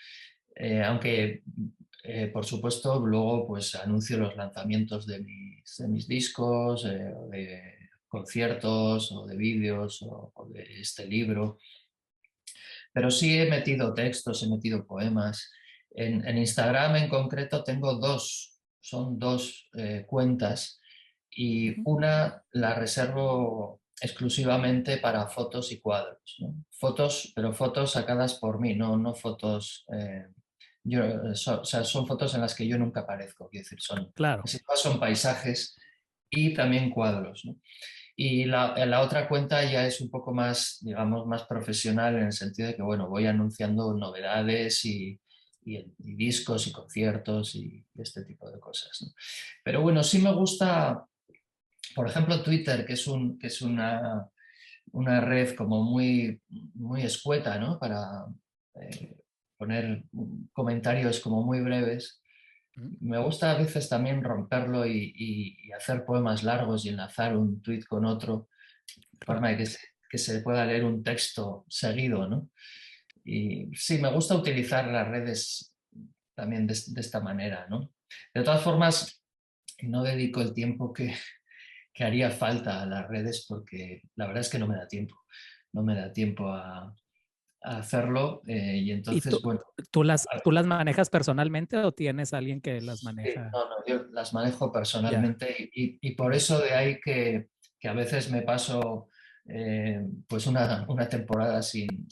aunque por supuesto luego pues anuncio los lanzamientos de mis discos, o de conciertos o de vídeos o de este libro. Pero sí he metido textos, he metido poemas. En Instagram en concreto tengo son dos cuentas y Ujú. una la reservo exclusivamente para fotos y cuadros, ¿no? Fotos, pero fotos sacadas por mí, no fotos. O sea, son fotos en las que yo nunca aparezco, quiero decir, Claro. casi todas son paisajes y también cuadros, ¿no? Y la otra cuenta ya es un poco más, digamos, más profesional en el sentido de que, bueno, voy anunciando novedades y discos y conciertos y este tipo de cosas, ¿no? Pero bueno, sí me gusta, por ejemplo, Twitter, que es una red como muy escueta, ¿no? Para eh, poner comentarios como muy breves. Ujú. Me gusta a veces también romperlo y hacer poemas largos y enlazar un tuit con otro, de Claro. forma de que se pueda leer un texto seguido, ¿no? Y sí, me gusta utilizar las redes también de esta manera, ¿no? De todas formas, no dedico el tiempo que haría falta a las redes porque la verdad es que no me da tiempo. No me da tiempo a hacerlo y ¿Y entonces, bueno, tú las manejas personalmente o tienes alguien que las sí, maneja? no, yo las manejo Ya. personalmente y por Ujú. eso de ahí que a veces me paso pues una temporada sin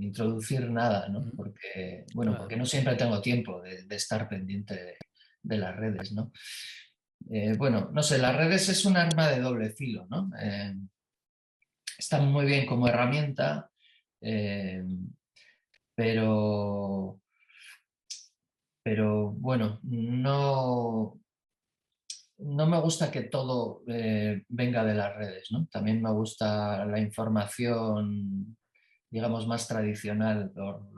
introducir nada, ¿no? Ujú. Porque, bueno, Claro. porque no siempre tengo tiempo de estar pendiente de las redes, ¿no? Bueno, no sé, las redes es un arma de doble filo, ¿no? Están muy bien como herramienta, eh, pero, pero bueno, no me gusta que todo venga de las redes, ¿no? También me gusta la información, digamos, más tradicional por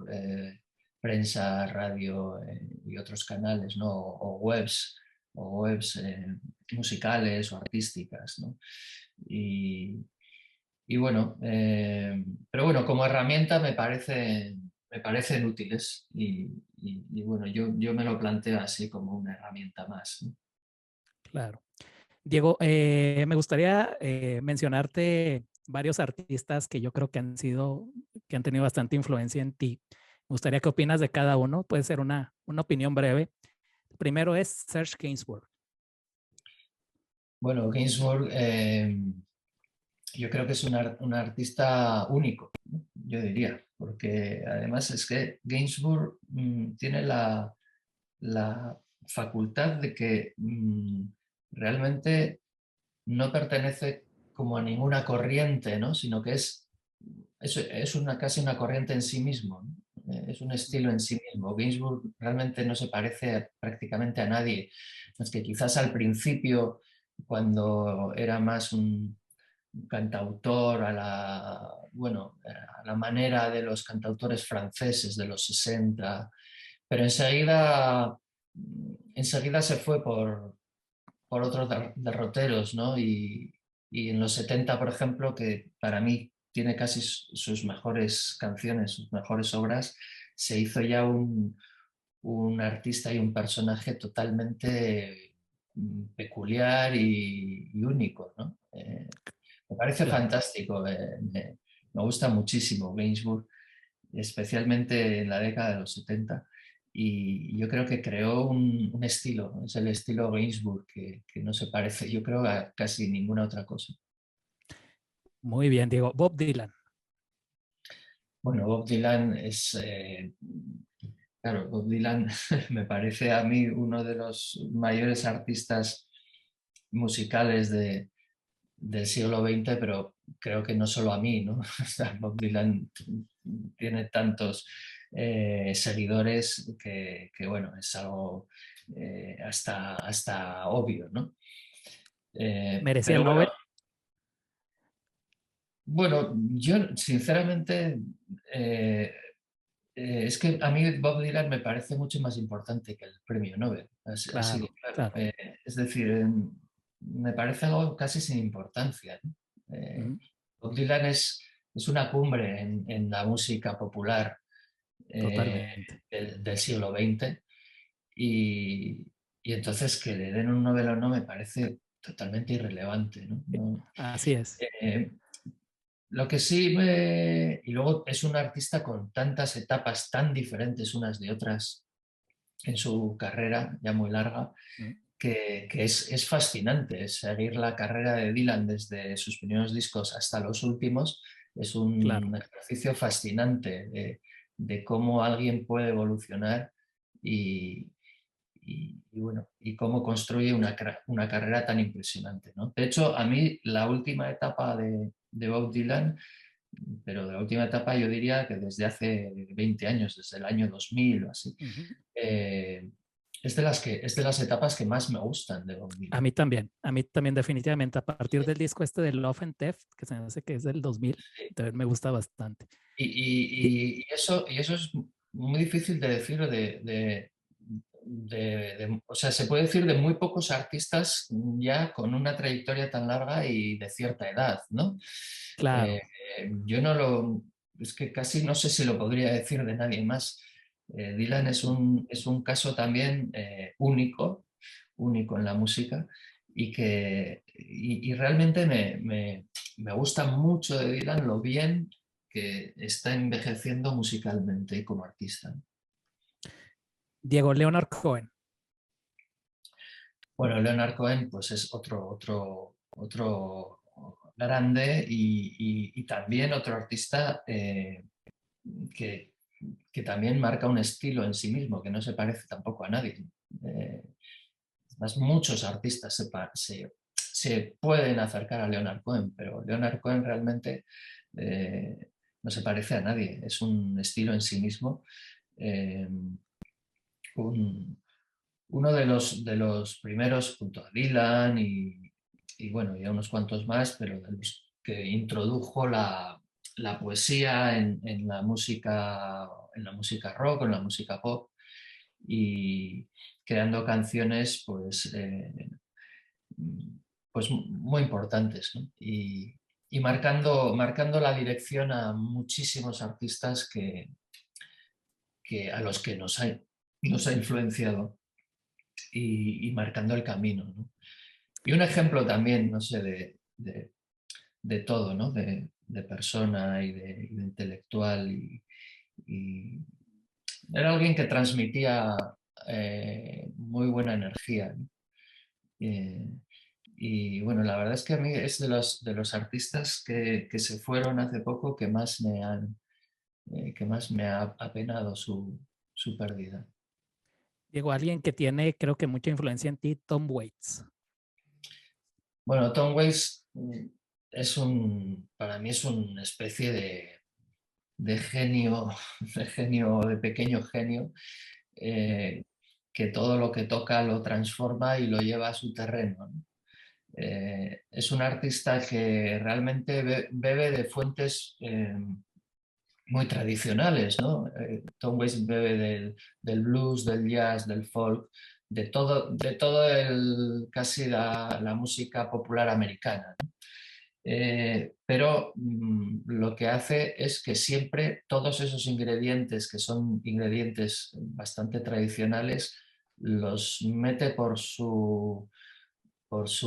prensa, radio y otros canales, ¿no? O webs musicales o artísticas, ¿no? Y, y bueno, pero bueno, como herramienta me parecen útiles y bueno, yo me lo planteo así como una herramienta más, ¿no? Claro. Diego, me gustaría mencionarte varios artistas que yo creo que que han tenido bastante influencia en ti. Me gustaría qué opinas de cada uno. Puede ser una opinión breve. Primero es Serge Gainsbourg. Bueno, Gainsbourg, yo creo que es un artista único, ¿no? Yo diría, porque además es que Gainsbourg tiene la facultad de que realmente no pertenece como a ninguna corriente, ¿no? Sino que es casi una corriente en sí mismo, ¿no? Es un estilo en sí mismo. Gainsbourg realmente no se parece prácticamente a nadie. Es que quizás al principio, cuando era más un cantautor bueno, a la manera de los cantautores franceses de los 60, pero enseguida se fue por otros derroteros, ¿no? Y en los 70, por ejemplo, que para mí tiene casi sus mejores canciones, sus mejores obras, se hizo ya un artista y un personaje totalmente peculiar y único, ¿no? Me parece Claro. fantástico, me gusta muchísimo Gainsbourg, especialmente en la década de los 70. Y yo creo que creó un estilo, ¿no? Es el estilo Gainsbourg que no se parece, yo creo, a casi ninguna otra cosa. Muy bien, Diego. Bob Dylan. Bueno, Bob Dylan claro, Bob Dylan me parece a mí uno de los mayores artistas musicales del siglo XX, pero creo que no solo a mí, ¿no? O sea, Bob Dylan tiene tantos seguidores bueno, es algo hasta obvio, ¿no? ¿Merecía Pero el bueno, Nobel? Bueno, yo sinceramente es que a mí Bob Dylan me parece mucho más importante que el premio Nobel, así de Claro, claro. claro. Es decir, me parece algo casi sin importancia, ¿no? Ujú, Bob Dylan es una cumbre en la música popular eh, totalmente. del siglo XX y, y entonces que le den un Nobel o no me parece totalmente irrelevante, ¿no? Así es. Eh, lo que sí me... Y luego es un artista con tantas etapas tan diferentes unas de otras en su carrera, ya muy larga, Mm, que es fascinante. Seguir la carrera de Dylan desde sus primeros discos hasta los últimos es claro. un ejercicio fascinante de cómo alguien puede evolucionar y, bueno, y cómo construye una carrera tan impresionante, ¿no? De hecho, a mí la última etapa de Bob Dylan, pero de la última etapa yo diría que desde hace 20 años, desde el año 2000 o así, Ujú. eh, es de las etapas que más me gustan de Bob Dylan. A mí también definitivamente, a partir del disco este de Love and Theft, que se me hace que es del 2000, Sí. también me gusta bastante. Y, Y y eso es muy difícil de decir o sea, se puede decir de muy pocos artistas ya con una trayectoria tan larga y de cierta edad, ¿no? Eh, claro, yo no lo, es que casi no sé si lo podría decir de nadie más. Dylan es un caso también único, único en la música y realmente me gusta mucho de Dylan lo bien que está envejeciendo musicalmente y como artista. Diego Leonard Cohen. Bueno, Leonard Cohen pues es otro grande y también otro artista que, que también marca un estilo en sí mismo, que no se parece tampoco a nadie. Eh, Además, muchos artistas se pueden acercar a Leonard Cohen, pero Leonard Cohen realmente no se parece a nadie. Es un estilo en sí mismo. Eh, un, Uno de los primeros junto a Dylan y bueno, y a unos cuantos más, pero de los que introdujo la poesía en la música rock, en la música pop y creando canciones pues muy importantes, ¿no? Y marcando la dirección a muchísimos artistas a los que nos ha influenciado y marcando el camino, ¿no? Y un ejemplo también, no sé, de todo, ¿no? De persona y de intelectual. Y era alguien que transmitía muy buena energía, ¿no? Eh, y bueno, la verdad es que a mí es de los artistas que se fueron hace poco que más me ha apenado su pérdida. Diego, alguien que tiene, creo que mucha influencia en ti, Tom Waits. Bueno, Tom Waits para mí es una especie de genio, de genio, de pequeño genio, eh, que todo lo que toca lo transforma y lo lleva a su terreno, ¿no? Es un artista que realmente bebe de fuentes muy tradicionales, ¿no? Tom Waits bebe del blues, del jazz, del folk, de todo casi la música popular americana, ¿no? Pero lo que hace es que siempre todos esos ingredientes, que son ingredientes bastante tradicionales, los mete por su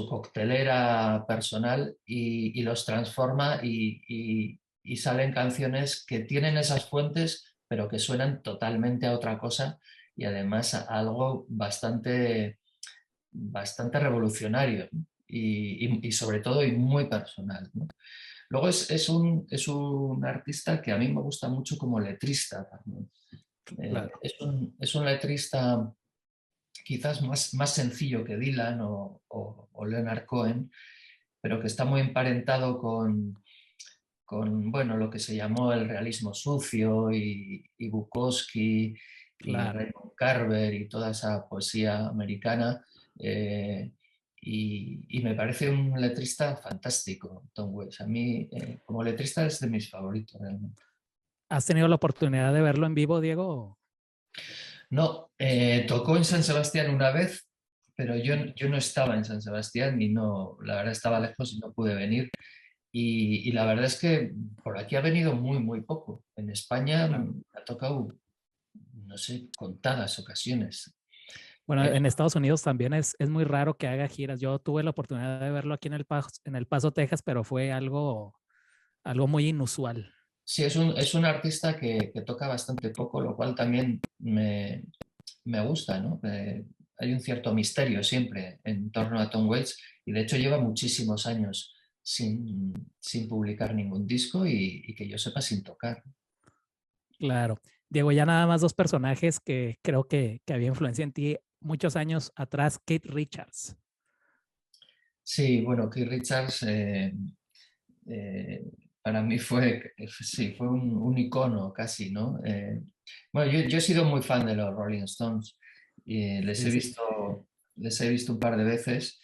coctelera personal y los transforma y salen canciones que tienen esas fuentes, pero que suenan totalmente a otra cosa y además a algo bastante revolucionario, ¿no? Y sobre todo y muy personal, ¿no? Luego es un artista que a mí me gusta mucho como letrista también. Claro. Es un letrista quizás más sencillo que Dylan o Leonard Cohen, pero que está muy emparentado bueno, lo que se llamó el realismo sucio y Bukowski y Claro. Raymond Carver y toda esa poesía americana. eh, y me parece un letrista fantástico, Tom Waits. A mí, como letrista, es de mis favoritos realmente. ¿Has tenido la oportunidad de verlo en vivo, Diego? No, tocó en San Sebastián una vez, pero yo no estaba en San Sebastián y no, la verdad estaba lejos y no pude venir. Y la verdad es que por aquí ha venido muy, muy poco. En España Claro. ha tocado, no sé, contadas ocasiones. Bueno, Eh, en Estados Unidos también es muy raro que haga giras. Yo tuve la oportunidad de verlo aquí en El Paso, Texas, pero fue algo muy inusual. sí, es un artista que toca bastante poco, lo cual también me gusta, ¿no? Hay un cierto misterio siempre en torno a Tom Waits y de hecho lleva muchísimos años sin publicar ningún disco y que yo sepa sin tocar. Claro. Diego, ya nada más dos personajes que creo que había influencia en ti muchos años atrás, Keith Richards. Sí, bueno, Keith Richards eh, para mí fue, sí, fue un icono casi, ¿no? Bueno, yo he sido muy fan de los Rolling Stones y Sí, sí. les he visto un par de veces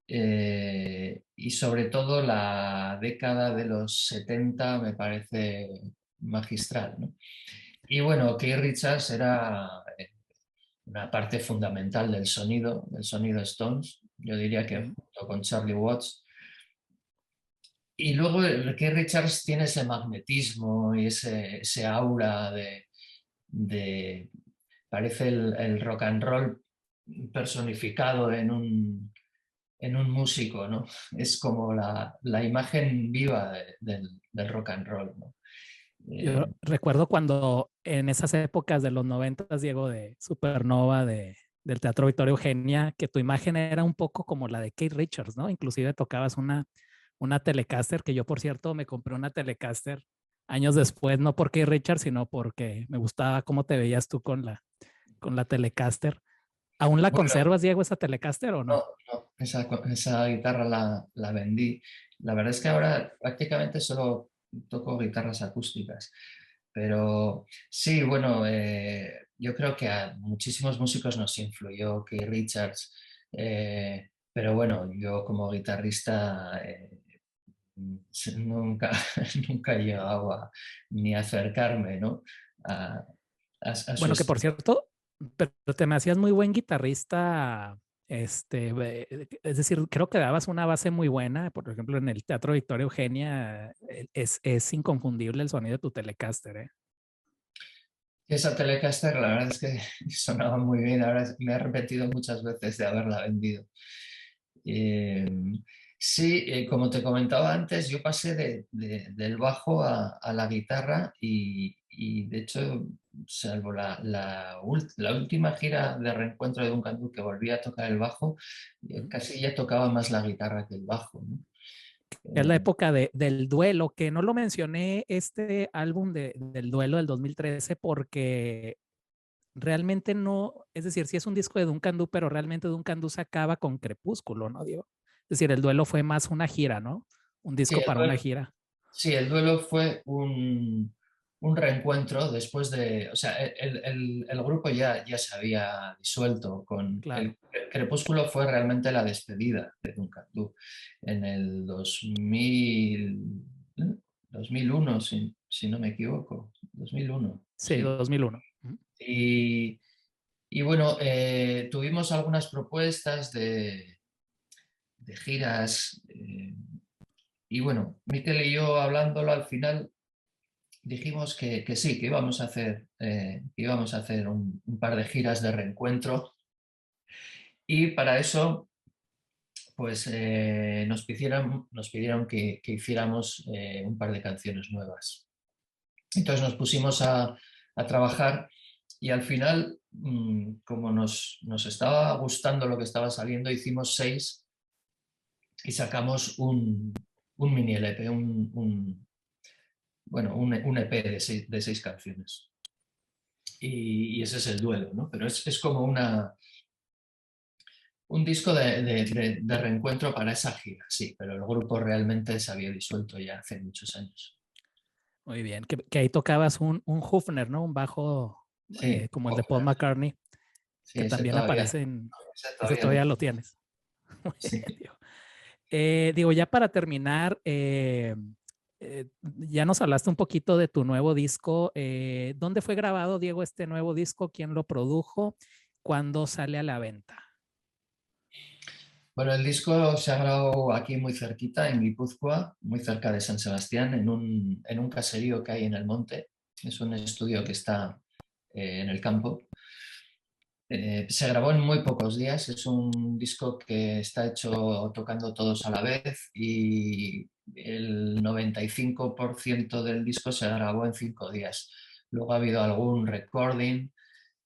y sobre todo la década de los 70 me parece magistral, ¿no? Y bueno, Keith Richards era una parte fundamental del sonido Stones. Yo diría que Sí. junto con Charlie Watts. Y luego Keith Richards tiene ese magnetismo y ese aura de parece el rock and roll personificado en un músico, ¿no? Es como la imagen viva del rock and roll, ¿no? Yo Eh, recuerdo cuando en esas épocas de los noventas, Diego, de Supernova, del Teatro Victoria Eugenia, que tu imagen era un poco como la de Keith Richards, ¿no? Inclusive tocabas una Telecaster, que yo, por cierto, me compré una Telecaster años después, no por Keith Richards, sino porque me gustaba cómo te veías tú con la Telecaster. ¿Aún la bueno, conservas, Diego, esa Telecaster o no, no? no, esa guitarra la vendí. La verdad es que ahora prácticamente solo toco guitarras acústicas. Pero sí, bueno, yo creo que a muchísimos músicos nos influyó Keith Richards, pero bueno, yo como guitarrista nunca, nunca he llegado a, ni a acercarme, ¿no? a, a su Bueno, que por estilo. cierto, pero te me hacías muy buen guitarrista. Es decir, creo que dabas una base muy buena. Por ejemplo, en el Teatro Victoria Eugenia es inconfundible el sonido de tu Telecaster, ¿eh? Esa Telecaster, la verdad es que sonaba muy bien. Ahora me he arrepentido muchas veces de haberla vendido. Eh, sí, como te comentaba antes, yo pasé del bajo a la guitarra y, de hecho, salvo la última gira de reencuentro de Duncan Du que volví a tocar el bajo, Ujú. casi ya tocaba más la guitarra que el bajo, ¿no? Es la Eh, época del duelo, que no lo mencioné este álbum del duelo del 2013 porque realmente no, es decir, sí es un disco de Duncan Du, pero realmente Duncan Du se acaba con Crepúsculo, ¿no, Diego? Es decir, el duelo fue más una gira, ¿no? Un sí, disco para una gira. Sí, el duelo fue un reencuentro después de, o sea, el grupo ya se había disuelto con Claro. el Crepúsculo fue realmente la despedida de Duncan Du en el 2001, si no me equivoco, 2001, Sí, sí. 2001. Ujú. Y, y bueno, tuvimos algunas propuestas de giras y bueno, Mikel y yo hablándolo al final dijimos que sí, que íbamos a hacer un par de giras de reencuentro y para eso pues nos pidieron que hiciéramos un par de canciones nuevas. Entonces nos pusimos a trabajar y al final, como nos estaba gustando lo que estaba saliendo, hicimos 6 y sacamos un mini LP, bueno, un EP de 6 canciones. Y ese es el duelo, ¿no? Pero es como un disco de reencuentro para esa gira, sí, pero el grupo realmente se había disuelto ya hace muchos años. Muy bien. Que ahí tocabas un Hufner, ¿no? Un bajo Sí, como el de Paul Faulkner, McCartney, sí, que también aparece en... ese Ese todavía lo todavía lo tengo. tienes. Sí. Digo, ya para terminar, ya nos hablaste un poquito de tu nuevo disco. ¿Dónde fue grabado, Diego, este nuevo disco? ¿Quién lo produjo? ¿Cuándo sale a la venta? Bueno, el disco se ha grabado aquí muy cerquita, en Guipúzcoa, muy cerca de San Sebastián, en un caserío que hay en el monte. Es un estudio que está en el campo. Se grabó en muy pocos días, es un disco que está hecho tocando todos a la vez y el 95% del disco se grabó en 5 días. Luego ha habido algún recording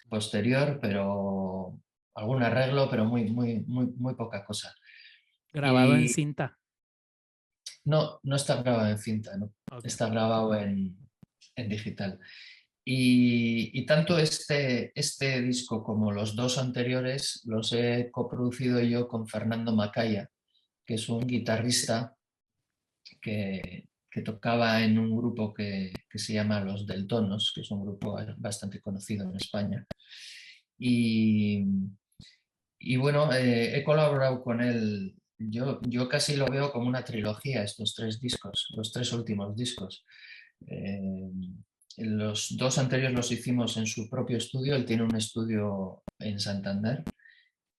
posterior, pero algún arreglo, pero muy poca cosa. Grabado en Y cinta. no, no está grabado en cinta, no. Ok. Está grabado en digital. Y tanto este disco como los dos anteriores los he coproducido yo con Fernando Macaya, que es un guitarrista que tocaba en un grupo que se llama Los Deltonos, que es un grupo bastante conocido en España. Y, y bueno, he colaborado con él. Yo casi lo veo como una trilogía, estos 3 discos, los 3 últimos discos. Eh, los dos anteriores los hicimos en su propio estudio, él tiene un estudio en Santander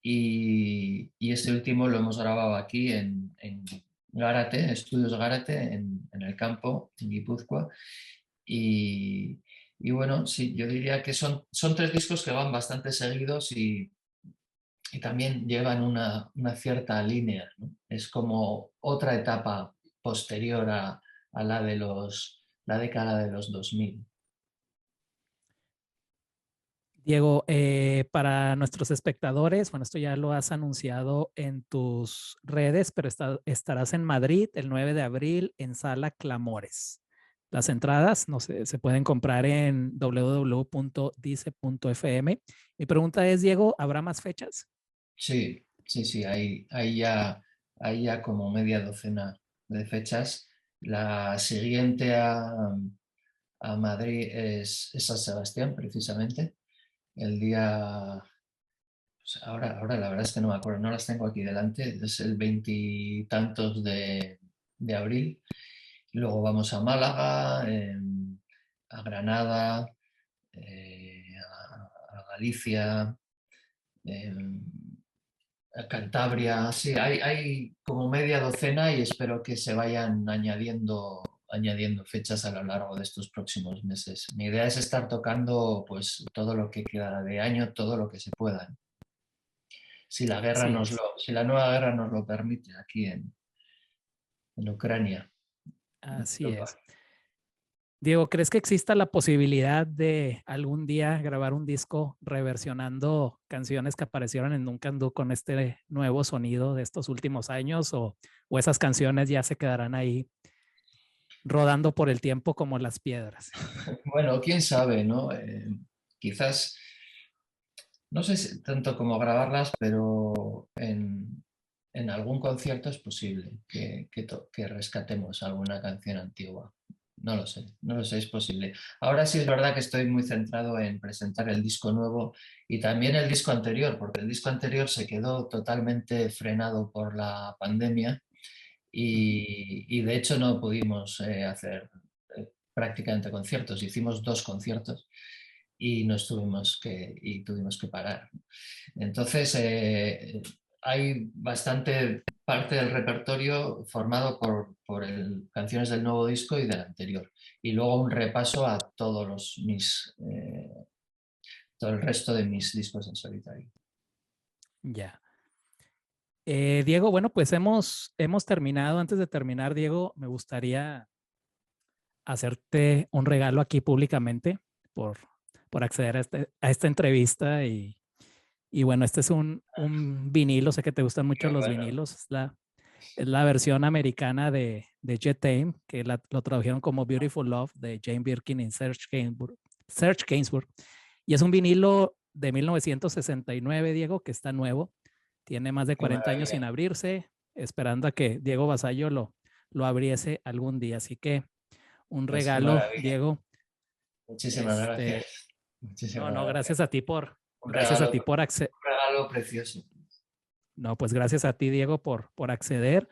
y este último lo hemos grabado aquí en Gárate, Estudios Gárate, en el campo, en Guipúzcoa. Y, y bueno, sí, yo diría que son 3 discos que van bastante seguidos y también llevan una cierta línea, ¿no? Es como otra etapa posterior a la de la década de los 2000. Diego, para nuestros espectadores, bueno, esto ya lo has anunciado en tus redes, pero estarás en Madrid el 9 de abril en Sala Clamores. Las entradas no sé, se pueden comprar en www.dice.fm. Mi pregunta es, Diego, ¿habrá más fechas? Sí, sí, sí, hay ya como media docena de fechas. La siguiente a Madrid es San Sebastián, precisamente. El día, pues ahora la verdad es que no me acuerdo, no las tengo aquí delante, es el veintitantos de abril. Luego vamos a Málaga, a Granada, a Galicia, em, a Cantabria. Sí, hay como media docena y espero que se vayan añadiendo fechas a lo largo de estos próximos meses. Mi idea es estar tocando pues todo lo que queda de año, todo lo que se pueda. Así es, Si la nueva guerra nos lo permite aquí en Ucrania. En así Europa. es. Diego, ¿crees que exista la posibilidad de algún día grabar un disco reversionando canciones que aparecieron en Nunca Andú con este nuevo sonido de estos últimos años o esas canciones ya se quedarán ahí rodando por el tiempo como las piedras? Bueno, quién sabe, ¿no? Quizás, no sé tanto como grabarlas, pero en algún concierto es posible que rescatemos alguna canción antigua. No lo sé, es posible. Ahora sí es verdad que estoy muy centrado en presentar el disco nuevo y también el disco anterior, porque el disco anterior se quedó totalmente frenado por la pandemia y de hecho no pudimos hacer prácticamente conciertos. Hicimos 2 conciertos y tuvimos que parar. Entonces, hay bastante parte del repertorio formado por canciones del nuevo disco y del anterior. Y luego un repaso a todo el resto de mis discos en solitario. Ya. Diego, bueno, pues hemos terminado. Antes de terminar, Diego, me gustaría hacerte un regalo aquí públicamente por, por acceder a esta entrevista y bueno, este es un vinilo, sé que te gustan mucho Qué los bueno. vinilos, es la versión americana de Jet Tame, que lo tradujeron como Beautiful Love de Jane Birkin y Serge Gainsbourg. Y es un vinilo de 1969, Diego, que está nuevo, tiene más de Qué 40 años sin maravilla. abrirse, esperando a que Diego Vasallo lo abriese algún día. Así que un Pues qué regalo, maravilla. Diego. Muchísimas gracias. Este, no, Muchísimas no, gracias. Un gracias a ti por regalo, un regalo precioso. No, pues gracias a ti, Diego, por acceder.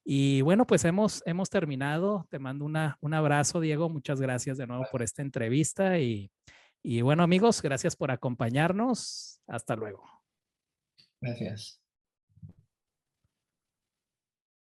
Y bueno, pues hemos terminado. Te mando un abrazo, Diego. Muchas gracias de nuevo por esta entrevista. Y bueno, amigos, gracias por acompañarnos. Hasta luego. Gracias.